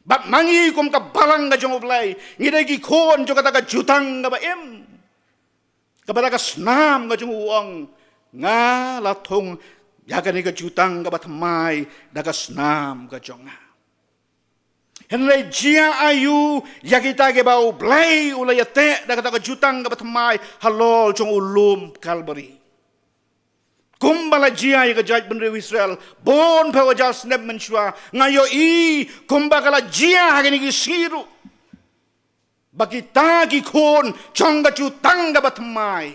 bat mangi kum ka balang ka jong ublay ngidai ki khon jo kata ka jutang ka ba em ka bada ka snam ka jong uang nga la thong ya ka ni ka jutang ka ba thamai da ka snam ka jong nga henlai jia ayu ya kita ke ba ublay ulay te da kata ka jutang ka ba thamai halol jong ulum Calvary kumbala jia ya judge benriu Israel bon pa wajal snap menshua ngayo i kumbakala jia hagani ki siru bagi tagi khon chonga chu tanga batmai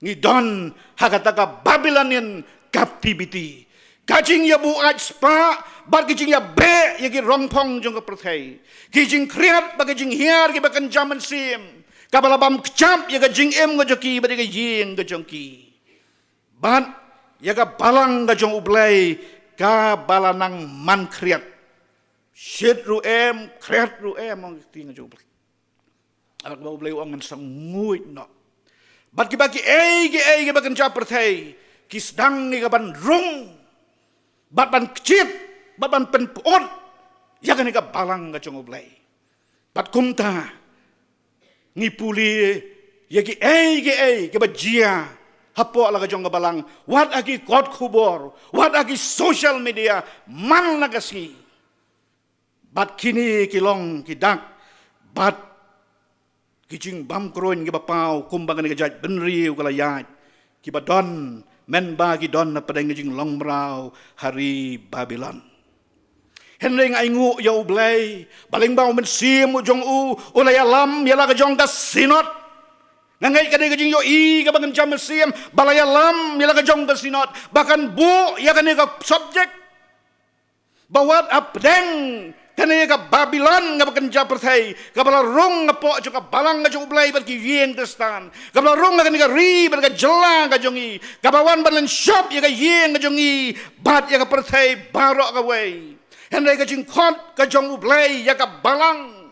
ngidon hagataka Babylonian captivity kajing ya bu aj spa bat kajing ya be yagi rongpong jong ka perthai kajing kriat ba kajing hiar ki bakan jaman sim kabalabam kecap ya kajing em ngajoki ba ka ying ngajongki ban ya ka balang ngajong ublai ka balanang man kriat shit ru em kriat ru em ong ti ngajong ublai alak ba ublai ong sang nguit no bat ki baki ge bakan jap perthai kisdang ni ka ban rung bat ban kecit, bat ban penpuot, ya kan ika balang ka jong ublay. Bat kumta, ngipuli, ya ki ke bajia, hapo ala ka jong ka balang, wat aki kot kubor, wat aki social media, man nagasi. Bat kini kilong kidak, bat kijing bam kroin ki bapau, kumbangan ika jaj benriu kalayat, ki badon, men bagi don na padang jing long brau hari Babylon. Henry ngai ngu ya ublay, baling bau men sim jong u ulay alam yala ka jong ka sinot. Ngangai ka jing yo I ka bangan jam sim balay alam yala ka jong ka sinot. Bahkan bu ya ka ka subject. Bawat apdeng kani ka Babylon nga bakan jam perthai ka balarong nga po jo ka balang nga jong ublay bat ki yeng testan ka balarong nga kani ka ri bat ka jela ka jongi ka bawan balan shop ya ka yeng nga jongi bat ya ka perthai baro ka way henry ka jing khot ka jong ublay ya ka balang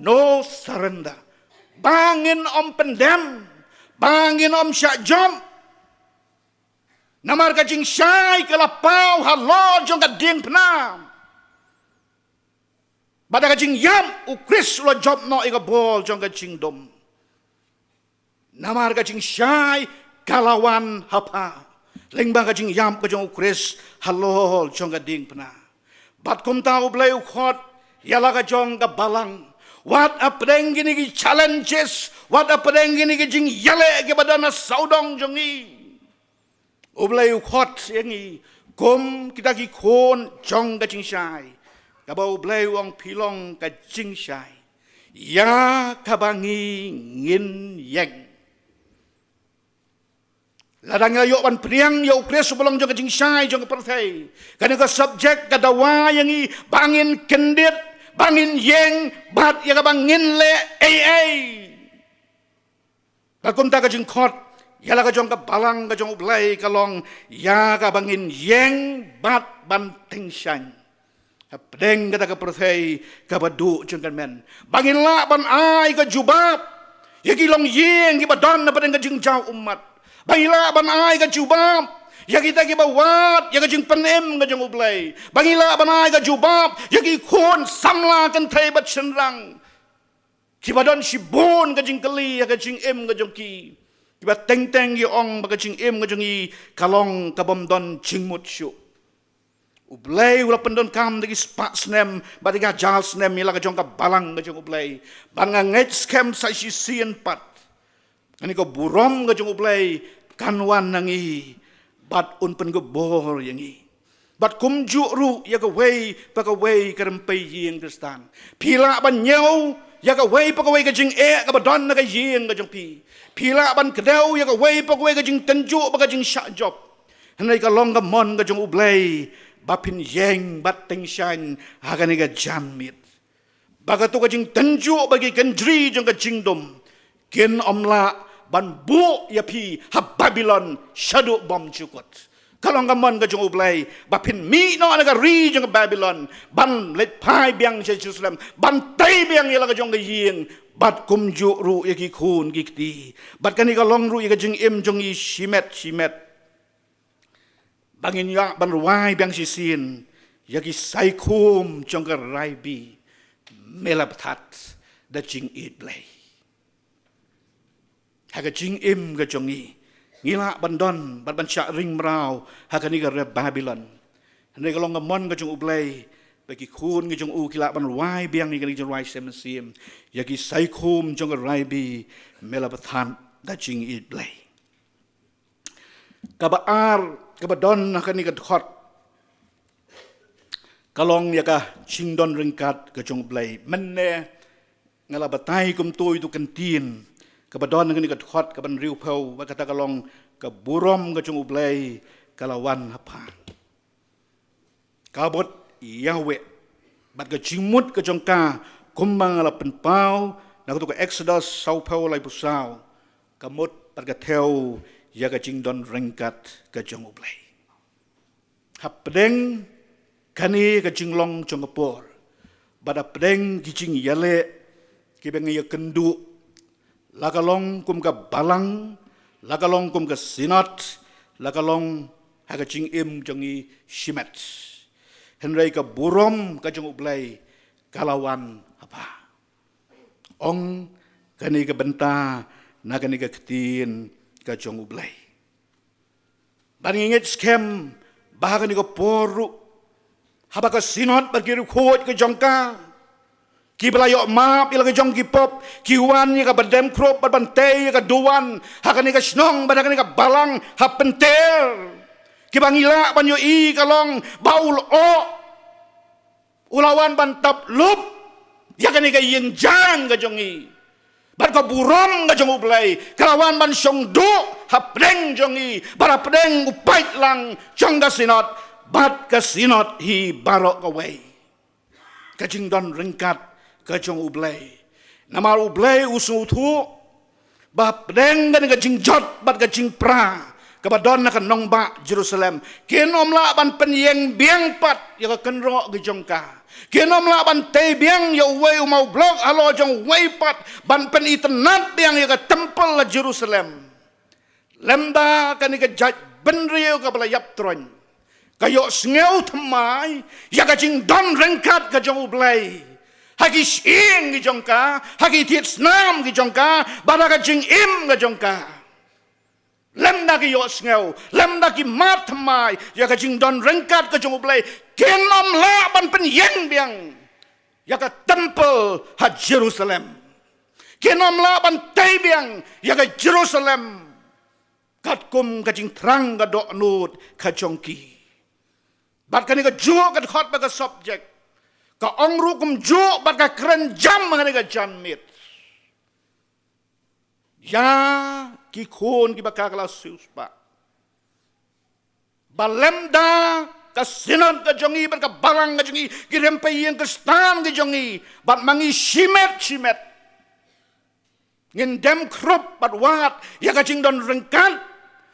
no surrender bangin om pendem bangin om syak jom namar ka jing syai kalapau halo jong ka ding penam. Bada ka jing yam ukris lo job no ika bol jong ka jing dom. Namar ka jing syai kalawan hapa. Lengbang ka jing yam ka jong ukris halo jong ka ding penam. Bat kum tau blay ukhot yala ka jong ka balang. Wat apdeng gini ki challenges. Wat apdeng gini ki jing yale ke badana saudong jong i. Ublay ukhot yangi kom kita ki khon jong ka jing syai kabau ublay wang pilong ka jing syai ya kabangi ngin yeng ladang yo ban priang yo ukres sebelum jong ka jing syai jong ka perthai kana ka subject ka dawa yangi bangin kendit bangin yeng bat ya ka bangin le ai bakum ta ka jing khot yala ka jong ka balang ka jong ublay kalong ya ka bangin yeng bat ban ting shan pedeng kata ka perthai ka badu jong kan men bangin la ban ai ka jubab ya kilong yeng ki badon na pedeng ka jing jau umat bangin la ban ai ka jubab ya kita ki bawat ya ka jing penem ka jong ublay bangin la ban ai ka jubab ya ki khon samla kan thai bat senrang ki badon si bon ka jing kali ya ka jing em ka jong ki kiba teng-teng ong baga jing em ngajong I kalong kabom don jing mut syu. Ublay ula pendon kam dagi spak snem badiga jal snem ila kajong ka balang kajong ublay. Banga ngej skem sa si sien pat. Ani ko burom kajong ublay kanwan nangi bat un pen go bor yangi. Bat kumju ru ya ka way pa ka way karempay yeng kristan. Pila ban nyaw ya ka way pa ka way kajing ka badon na ka yeng kajong pi. Pila ban kedau ya ka way pa way ka jing tenju pa ka jing syak job. Hanay ka long ka mon ka jing ublay bapin yeng bat teng shan ha ka ni ka jamit. Baga tu ka jing tenju bagi kendri jing ka jing dom. Ken omla ban bu ya pi ha Babylon shadow bom chukot. Kalong ka mon ka jing ublay bapin mi no na ka ri jing ka Babylon ban let pai biang Jerusalem ban tay biang ya la ka jing ka yeng. Bat kumju ru ya ki khun ki kti bat kani ka long ru ya ka jing em jong I shimet bangin ya ban ruai bang si sin ya ki sai kum jong ka rai bi melapthat da jing it play ha ka jing em ka jong I ngila ban don bat ban sha ring mrau ha ka ni ka Babylon ne ka long ka mon ka jong ublay bagi khun ngi jong u kila ban ruai biang ni ka jong ruai sem sim ya ki sai kum jong ka rai bi melapthan da jing it play kabaar kabadon na kani ka khot kalong ya ka chingdon ringkat ka jong play menne ngala batai kum toy tu kantin Kabadon ngani ka khot ka ban riu phau ba kata kalong ka burom ka jong ublay kalawan hapa. Kabot Yahweh bat ka jimut ka jong ka kumbang ala penpau na ka Exodus sau phau lai pusau kamut bat ka theo ya ka jing don rengkat ka jong ublay. Hapdeng kani ka jing long jong kapor. Bada pedeng ki jing yale ki beng ya kendu lakalong kum ka balang, lakalong kum ka sinat, lakalong haga jing im jongi shimet. Henry ka burom ka jong ublay kalawan apa. Ong kani ka benta na kani ka ketin ka jong ublay. Baningit skem bahaga ni ka poru haba ka sinat berkiru khot ka jong ka. Ki belayok map ila ka jong ki pop ki wan ni ka badem krop bad bantay ka duwan hakani ka snong badakani ka balang ha penter ki bangila banyo i kalong baul o ulawan bantap lup yakani ka yenjang ka jong i bad ka burom ka jong ublay kalawan ban syong do ha preng jong i bara preng upait lang jong ka sinot bad ka sinot hi barok away ka jing don rengkat kajong ublay. Nama ublay usung tu, bah pedeng kan kajing jot, bat kajing pra, kabadon nak nong ba Jerusalem. Kinom la ban penyeng biang pat, ya kenro kajong ka. Kinom la ban te biang ya uway umau blok halo jong way pat, ban pen itenat biang ya temple la Jerusalem. Lemda kan kajat benriu kabala yap tron. Kayo sngeu thamai, ya kajing don rengkat kajong ublay. Hagi siing ki jongka, hagi tiet snam ki jongka, baraga jing im ki jongka. Lemda ki yos ngeu, lemda ki mat thamai, ya ka jing don rengkat ka jong ublay, kenom la ban pen yeng biang, ya ka temple ha Jerusalem. Kenom la ban tay biang, ya ka Jerusalem. Kat kum ka jing trang ka dok nut ka jongki. Bat ka ni ka juo ka khot ba ka subject. Ka ong rukum juk bat ka keren jam mengenai ka janmit. Ya ki khon ki baka kala suspa. Balemda ka sinan ka jongi bat ka barang ka jongi ki rempai yang ka stan ka jongi bat mangi shimet. Ngin dem krop bat wat ya ka jing don rengkat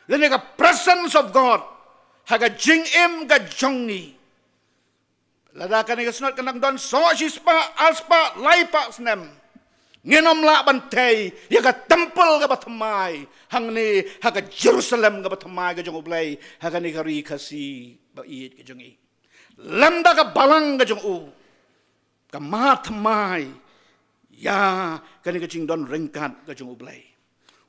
lene ka presence of God ha ka jing im ka jongi. Ladakan ni kesenot kenang don so sispa alspa laipa snem. Ngenom la bantai ya ka temple ka batamai hang ni ha ka Jerusalem ka batamai ka jong ublay ha ka ni kari kasi ba iit ka jong i. Lamda ka balang ka jong u. Ka matamai ya ka ni ka jing don rengkat ka jong ublay.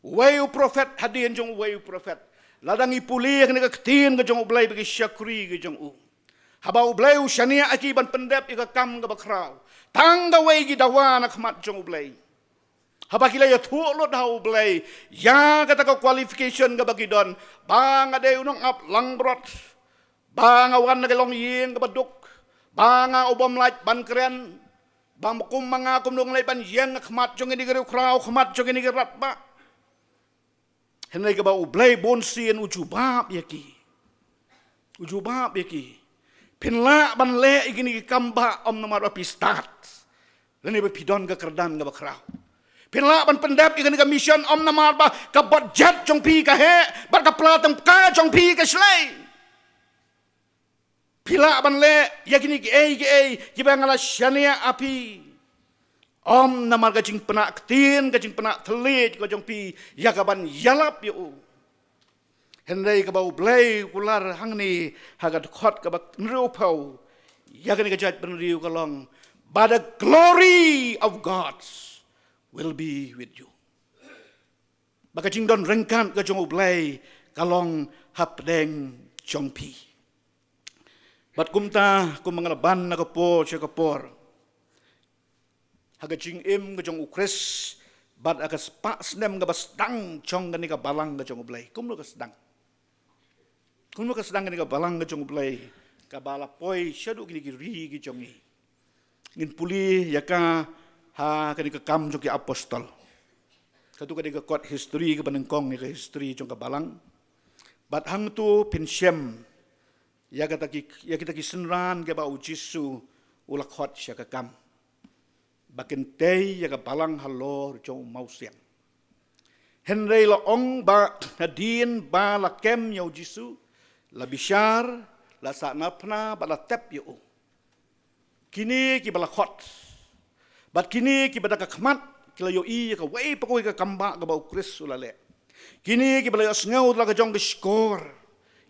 Wayu prophet hadin jong wayu prophet. Ladang ipuli ka ni ka ketin ka jong ublay bagi syakri ka jong u. Habau ublay usyania akiban pendep ika kam ka bakraw. Tangga way gidawa na khamat jong ublay. Haba kila ya thuolot ha ublay. Ya kata ka qualification ka bagidon. Bang ade unong ap langbrot. Bang awan na kalong yin ka baduk. Bang ubom lait ban kren. Bang makum mga kumdong lait ban yen na khamat jong ini gariw kraw. Khamat jong ini garat ba. Henay ka ba ublay bonsin ujubab yaki. Ujubab yaki. Pinla ban le igini kamba om nomor apistat. Lani ba pidon ka kerdan ka bakraw. Pinla ban pendap igini ka mission om nomor ba ka budget jong pi ka he, ba ka platang ka jong pi ka slay. Pila ban le yagini ki ba ngala syania api. Om nomor ka jing penak tin ka jing penak telit ka jong pi ya ka ban yalap yo. Henry ka bau blay kular hang ni hagat khot ka bak nriu pau yagan ka jat benriu kalong but the glory of God will be with you. Baka jing don rengkan ka jong blay kalong hapdeng jong pi. Bat kumta kum mangalaban na kapor siya kapor. Hagat jing im ka jong ukres bat akas pa snem ka basdang jong gani ka balang ka jong blay. Kum lo ka sedang. Kung ka sedang ni ka balang ka jong ublay, ka bala poy siya do kini kiri ki jongi. Ngin puli ya ka ha kani ka kam jong ki apostol. Katu kadai ka kot history ka banengkong ni ka history jong ka balang. Bat hang tu pinsem ya kita ki senran ke ba ujisu ula kot sya ka kam. Bakin tei ya ka balang halor jong mau siang. Henry la ong ba hadin ba la kem ya ujisu la bishar la saknapna ba la tep yo. Kini ki bala khot. Bat kini ki bada ka khmat kila yo I ka wei pa ko ka kamba ka ba ukris ulale. Kini ki bala yo sngaud la ka jong ka skor.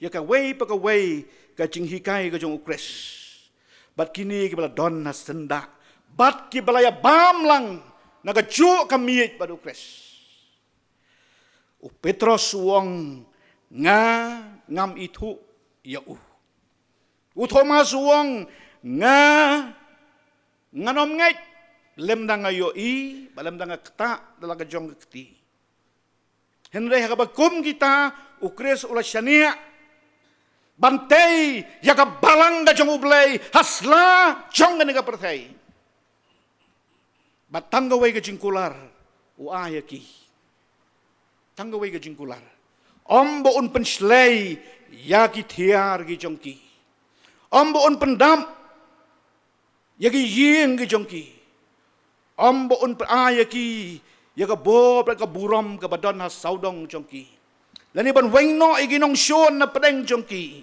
Ya ka wei pa ka wei ka jinghikai ka jong ukris. Bat kini ki bala don na senda. Bat ki bala ya bam lang na ka ju ka miit ba ukris. U Petros wong ngam itu ya U Thomas wong nganom ngai lem danga yo I balem danga kta dalam kejong keti. Henry hakabakum kita ukris ula syania bantai ya ka balang da jong ublay hasla jong ga perthai. Batang gawai ke jingkular u ayaki. Tanggawai ke jingkular. Ombo un penslay ya ki tiar ki jongki. Ombo un pendam yagi ying ke jongki. Ombo un ayaki yaga bob ka buram ka badan ha saudong jongki. Lani ban wengno iginong shon na pedeng jongki.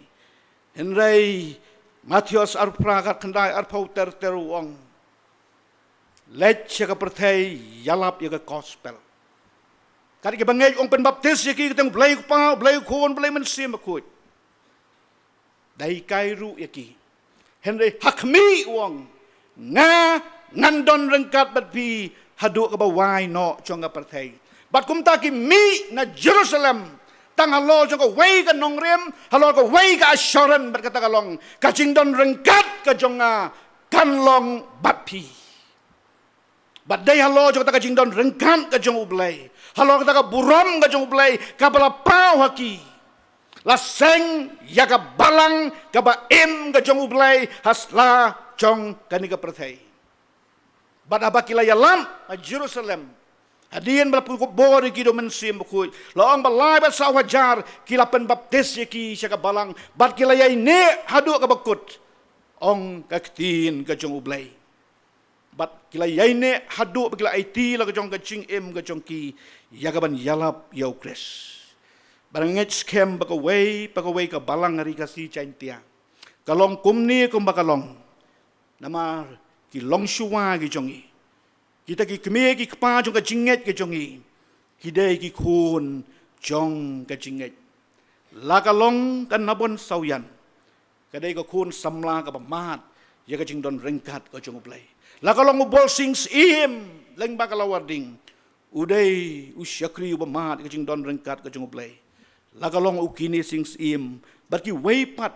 Henry Matius arpragat kendai arpau teruang. Let ka perthai yalap yaga gospel. Kali ke bangai ong penbaptis yaki keteng blai pa blai khon blai mensim akut. Dai kairu yaki. Henry hakmi wong ngandon rengkat bat bi hadu ka bawai no chonga perthai. Bat kum ta ki mi na Jerusalem tang halo chonga wei ka nongrem halo ka wei ka assuran bat kata kalong ka jingdon rengkat ka jonga kanlong bat pi. Bat dai halo chonga ta ka jingdon rengkat ka jong ublai. Halo kita ka buram ka jong ublay ka bala pau haki. Laseng ya ka balang ka ba ka jong ublay hasla jong kani ka perthai. Bad abakila yalam a Jerusalem. Adian bala pukuk bori ki do mensim bukui. Laong balai ba sa wajar kila pen baptis ki siya ka balang. Bad kila yai ne hadu ka bakut. Ong ka ketin ka jong ublay. Bat kila yaine hadu kila IT la ka jong ka ching ka jong ki yagaban yalap yau kres. Barang ngej skem baka wei ka balang hari kasi chaintia. Kalong kumni kum bakalong. Nama ki long shuwa ki jongi. Kita ki keme ki kpa jong ka jinget ki jongi. Hidai ki kun jong ka jinget. La kalong kan nabon sauyan. Kadai ka kun samla ka pamat ya ka jingdon rengkat ka jong ublay. La kalong ubol sings leng bakalawarding. Uday usyakri ubamat kajing don rengkat kajing ublay. Lagalong ukini sings barki weipat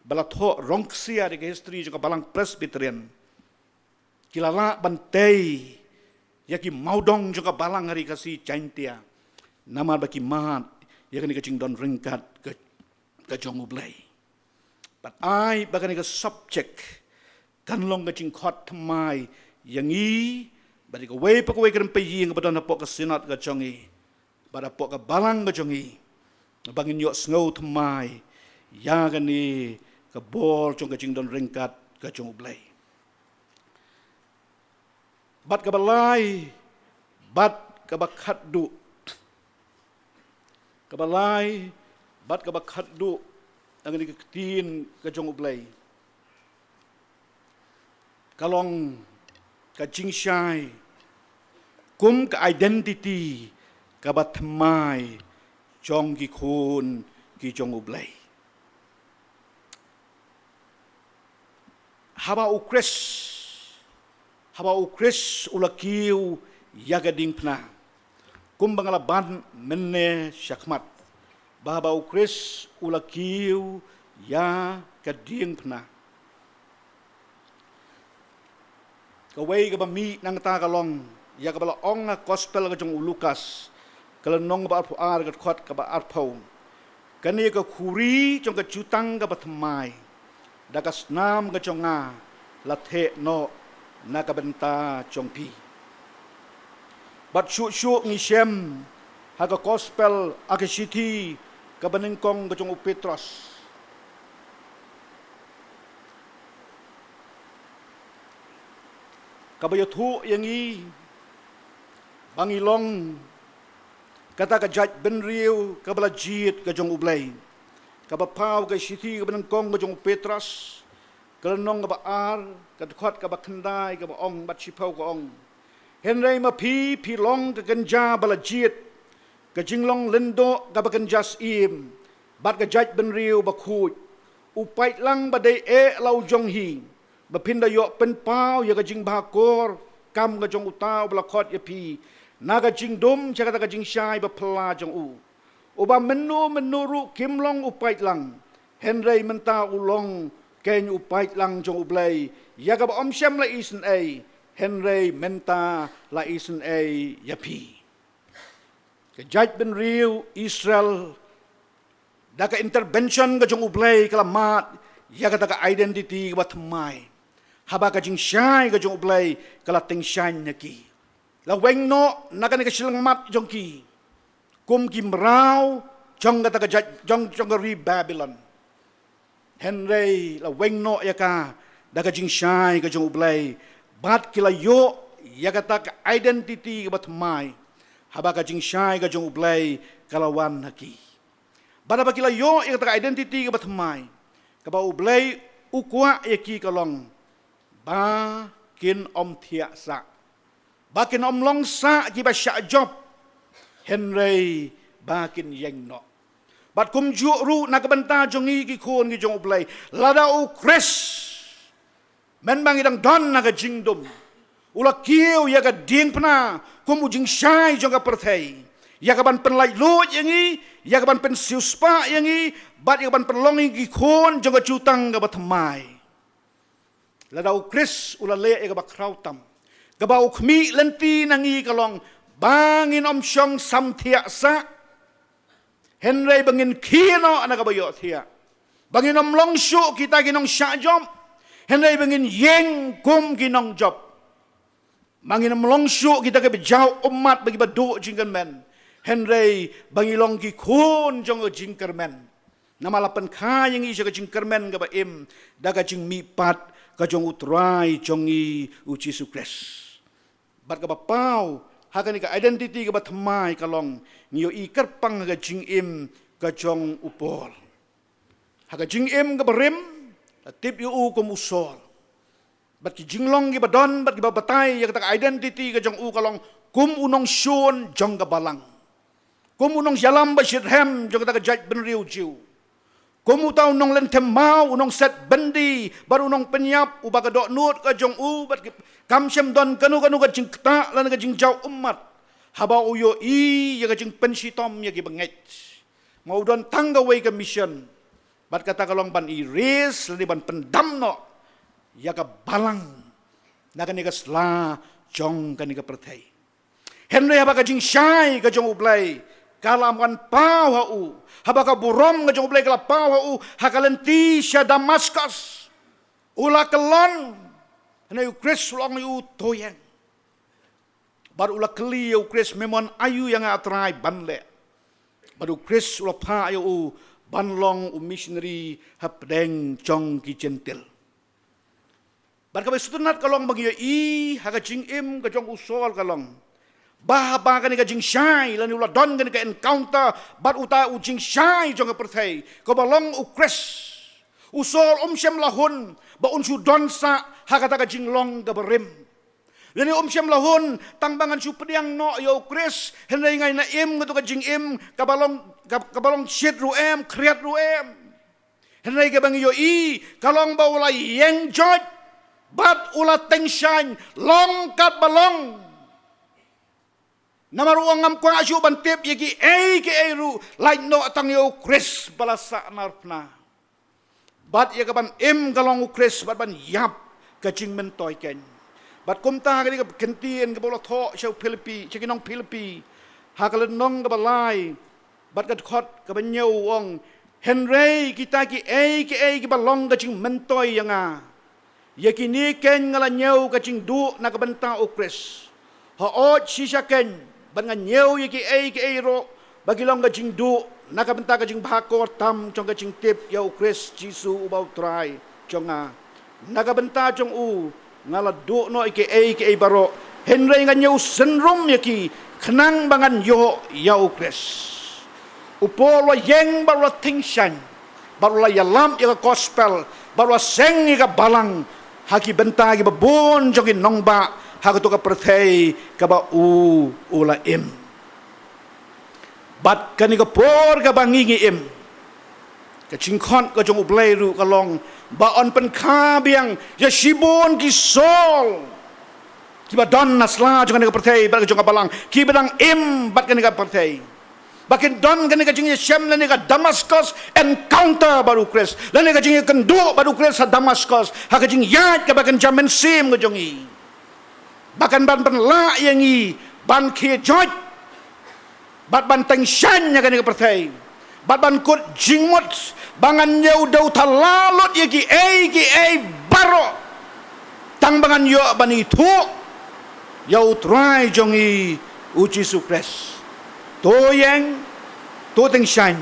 balatho rongsia de history juga balang Presbyterian. Kilala bantai yaki maudong juga balang hari kasi chaintia. Nama baki mat yakani kajing don rengkat kajing ublay. But I bagani ka subject kanlong kajing khot thamai yangi bari ka wei pa ko wei kan paying ka badon pok ka sinat ka chongi bara pok ka balang ka chongi bangin yo sngo thamai ya gani ka bol chong ka jingdon rengkat ka chong ublay bat ka balai bat ka bakhat du ka balai bat ka bakhat du angani ka tin ka chong ublay kalong ka jingshai kum ka identity ka batmai chong ki khun ki chong ublay haba ukris ulakiu yagading pna kum bangalaban menne syakmat baba ukris ulakiu ya kading pna kawai ka bami nang ta kalong ya ka bala ong gospel ka jong Lukas kala nong ba ar ka khot ka ba arpau kani ka khuri jong ka jutang ka batmai dakas nam ka jonga lathe no na ka benta jong pi bat syuk ngi Shem haga gospel ake city ka banengkong ka jong Petros. Kabayo thu yang i bangilong kata ka jaj ben riu ka bala jit ka jong ublay ka ba pau ka city ka banengkong ka jong Petros ka nong ka ba ar ka khot ka ba khandai ka ba ong bat chipau ka ong henrei ma pi long ka ganja bala jit ka jinglong lendo ka ba ganjas im bat ka jaj ben riu ba khut upai lang ba dei lau jong hi ba pinda yo pen pau ya ka jing bakor kam ka jong utau bala khot ya pi naga jing dum jaga ka jing shai ba pla jong u uba menuru kimlong upai lang henrei menta ulong ken upai lang jong ublay ya ka ba om shem la isen ai henrei menta la isen ai ya pi ka jaj ben riu Israel da ka intervention ka jong ublay kala mat ya ka ta identity ka ba thamai haba ka jing shai ka jong ublay kala teng shan ki la weng no naga ni ka silang mat jong ki kum kim rau jong ka ta ka jong ka ri Babylon henrei la weng no ya ka da ka jing shai ka jong ublay bat kila yo ya ka ta ka identity ka ba thamai haba ka jing shai ka jong ublay kala wan ki bada ba kila yo ya ka ta ka identity ka ba thamai ka ba ublay ukwa ya ki kalong ba kin om thia sa ba kin om long sa ki ba sha job henrei ba kin yeng no bat kum ju ru na ka banta jong i ki khon ki jong ublay lada u kres men bang idang don na ka jingdum ula kiu ya ka ding pna kum u jing shai jong ka perthei ya ka ban pen lai lo yang i ya ka ban pen siu spa yang i bat ya ka ban pen long ki khon jong ka chutang ka ba thamai ladau kris ula le e ka ba krautam ka ba ukmi lenti nangi kalong bangin om syong sam thia sa henrei bangin kino ana ka ba yo thia bangin om long shu kita ginong sha jom henrei bangin yeng kum ginong job bangin om long shu kita ka bijau umat bagi ba do jingkan men henrei bangilong ki khun jong jingker men nama lapan kha yang i ka jingker men ka ba im da ka jing mi pat ka jong utrai jong i uci sukres bat ka ba pau ha ka ni ka identity ka ba thamai kalong nio i kerpang ka jing im ka jong upol ha ka jing im ka berim tip yu u ko musol bat ki jinglong ki badon bat ki ba batai ya ka identity ka jong u kalong kum unong shun jong ka balang kum unong jalam ba shithem jong ka jaj ben riu jiu Kumu tahu nong lentem mau nong set bendi baru nong penyap uba ka dok nut ka jong u bat kam shem don kanu ka jing kta lan ka jing jau umat haba uyo i ya ka jing pensitom ya ki benget mau don tangga way ka mission bat kata kalong ban iris lan ban pendam no ya ka balang na ka ni ka sla jong ka ni ka perthai henry haba ka jing shai ka jong ublay kalam kan pau u habaka burom ngajong ublay kala pau u hakalenti sya Damaskus ula kelon na ukris long yu toyang bar ula keli ukris memon ayu yang atrai banle bar ukris ula pa ayu u banlong u missionary hapdeng jong ki gentil bar kabe sutunat kalong bagi i hakajing im ka jong usol kalong bah kan ka jing shai lan ula don kan ka encounter bat uta u jing shai jong ka perthai ko balong u kres usol shem lahun ba unsu don sa hakata ka jing long ka berim lan shem lahun tangbangan su pediang no yo kres henai ngai na im ka jing im ka balong shit ruem kriat ruem henai ka bang yo i kalong ba ula yeng joj bat ula teng shine long kat balong namaruang ngam kwa asyu bantip yaki ke ru like no atang yo kris balasa narpna bat ya kaban im galong kris bat ban yap kacing mentoy ken bat kumta ka ka kentien ka bola tho show Philippi chikinong Philippi hakalan nong ka balai bat ka khot ka banyo wong henry kita ki ke balong kacing mentoy yanga yaki ni ken ngala nyau kacing du na ka banta o kris Haot sisaken bangan nyeu ki ro bagi long ka jing du nakabenta ka jing bahakor tam chong ka jing tip yau Kris Jisu ubau trai chonga nakabenta chong u ngala du no ki baro henrei ngan nyeu senrom ki kenang bangan yo yau Kris upolo yeng baro tingshan baro yalam ya gospel baro seng ka balang haki benta ki babon jongin nongba hak tu ka perthei ka ba ula im bat kani ka por ka bangi im ka chingkhon ka jong ublai ru ka long ba on pen kha biang ya shibon ki sol ki ba don nasla jong ka perthei ba jong ka balang ki bedang im bat kani ka perthei bakin don kani ka jing shem lani ka Damascus encounter baru Kris lani ka jing kendo baru Kris sa Damascus hak ka jing yat ka bakan jamen sim ka jong i bahkan ban la yang i ban khia joj bat ban teng shan nya kan ka perthei bat ban kut jingmot bangan yau dau thalalot ye ki baro tang bangan yo bani thu yau trai jong i uji Kris to yang to teng shan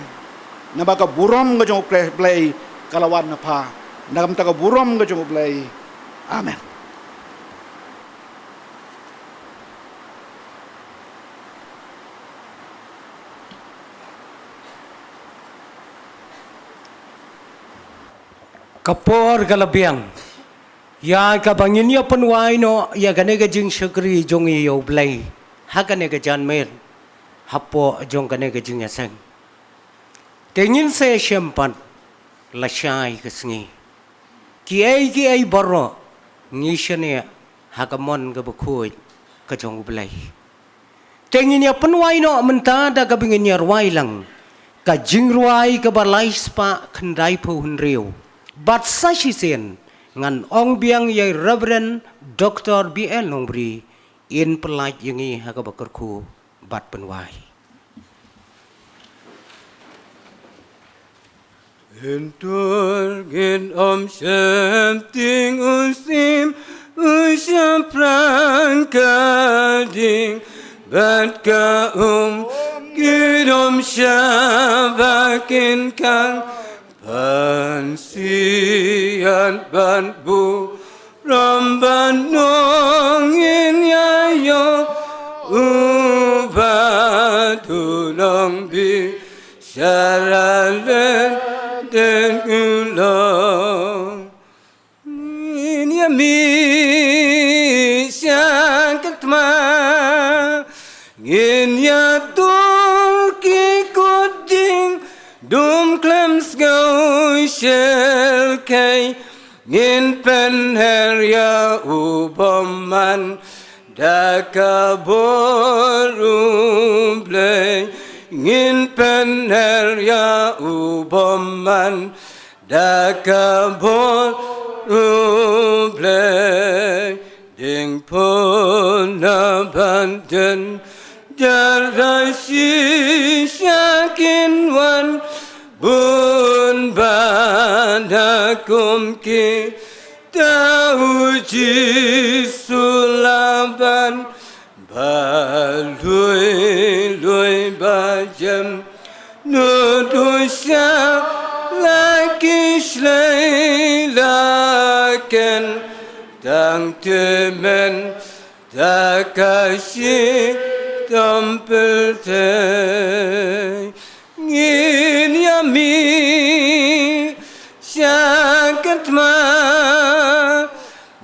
na baka burom ka jong Kris play kalawan na pa nagam ta ka burom ka jong play amen. Kapor kalabiang ya ka bangin ya panwai no ya kane ka jing shakri jong i yo blai ha kane ka jan mer hapo jong kane ka jing yasang tengin se shempan la shai ka sngi ki ai baro ni shane ha ka mon ka bkhoi ka jong blai tengin ya panwai no menta da ka bingin ya rwai lang ka jing rwai ka balai spa khandai pho hun riu Bat sasisen ngan ong biang yai Reverend Dr. B.L. Nongbri in pelaj yangi haka bakarku bat penwai. Entur gin shem ting usim usam prang kading bat ka gin shabakin kang Pansian ban bu ramban nongin yayo ubatu nong bi syaralen den ulong ini mi syang ketma ngin ya tulki koding Dum klems go shel kay ngin pen herya ubaman dakaborum blay ngin pen herya ubaman dakaborum blay ding pon abanden Jarashi syakin wan bun badakum ki tauji sulaban balui lui bajem nudusya lakish laylaken tang temen takashi tampil te ngin yami syakat ma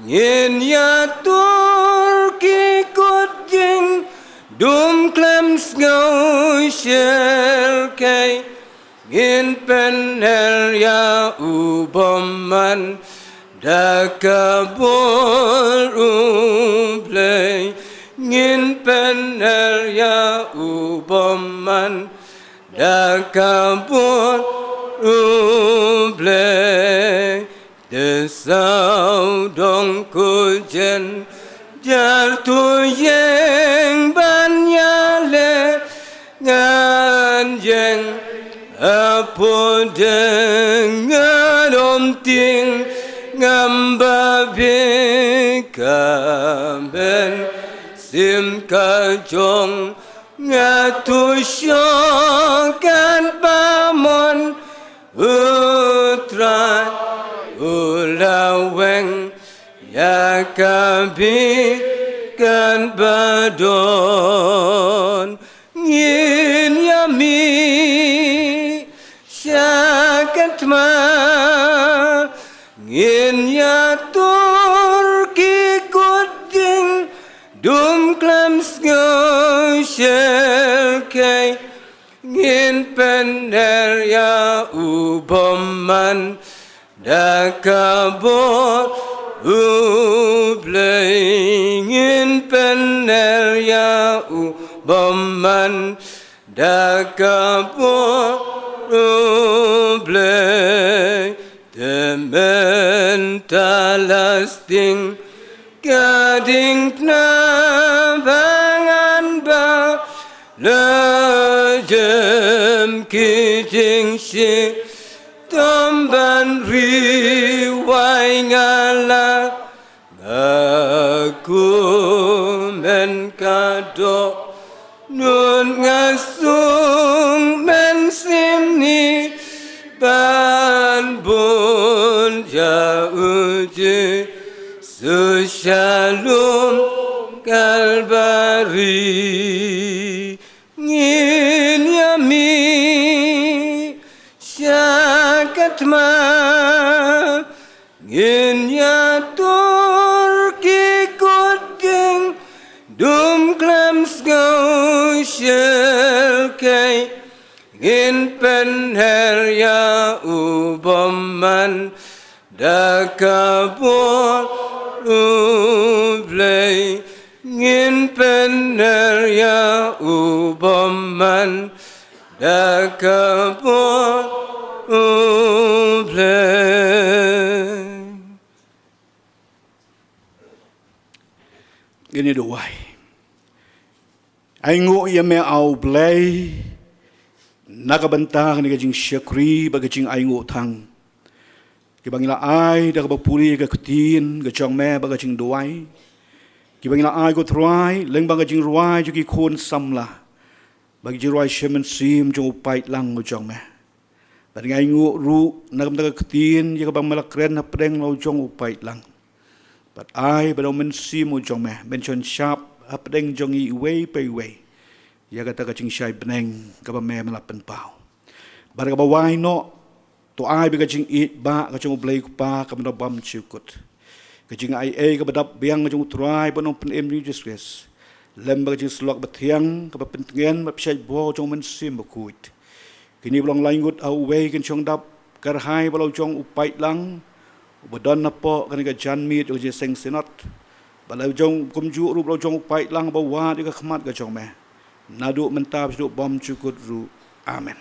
ngin ya turki kodjing dum klems ngau shel kay ngin pener ya ubaman dakabol umplay ngin pener ya ubaman dakabol umplay desau dong kujen jartu yang banyale nganjeng apa dengan omting ngambabe kaben sim ca chong nga tu sho kan ba mon utra ula weng ya ka bi kan ba don ngin ya mi syakat ma ngin ya tur ki kuting dum klam sgo shel kai ngin pener ya uboman da kabor ublay ngin pener ya uboman da kabor ublay temen talasting gading na bangan ba lejem kijing shi tomban riwai ngala aku men kado nun ngasung men simni ban bun ja uji su shalom kalbari ngin yami syakat ma ngin ya turki kuting dum klam sgo shel kai ngin penher ya uboman da kabor ublay ngin penher ya uboman da kabor ublay. Ini doai. Aingo ia me au blay nakabantang ni kajing syakri bagajing aingo thang. Kibangila ai da kabapuri ka kutin ka chong me bagajing doai. Kibangila ai ko try leng bagajing ruai ju ki khon samla. Bagajing ruai shemen sim jong upai lang ko chong me. But aingo ru nakabantang ka kutin ya ka bang malakren na preng lo jong upai lang. But I but men sim mo jong me mention sharp apdeng jong I way pay way. Ya kata kacing syai beneng ka ba me malapen pau. Bar ka ba why no to I be kacing eat ba kacing ublay ko pa ka mena bam chukut. Kacing ai ka badap biang kacing utrai pa no pen em Jesus Christ. Lem ba kacing slok bathiang ka ba pentengen ma psai bo jong men sim ba kuit. Kini belong langut au way kan chong dap karhai ba lo jong upai lang. Badon na po kanina jan meet o je seng senat balaw jong kumju ru balaw jong pai lang ba wa di ka khmat ka jong me nadu mentab du bom chukut ru amen.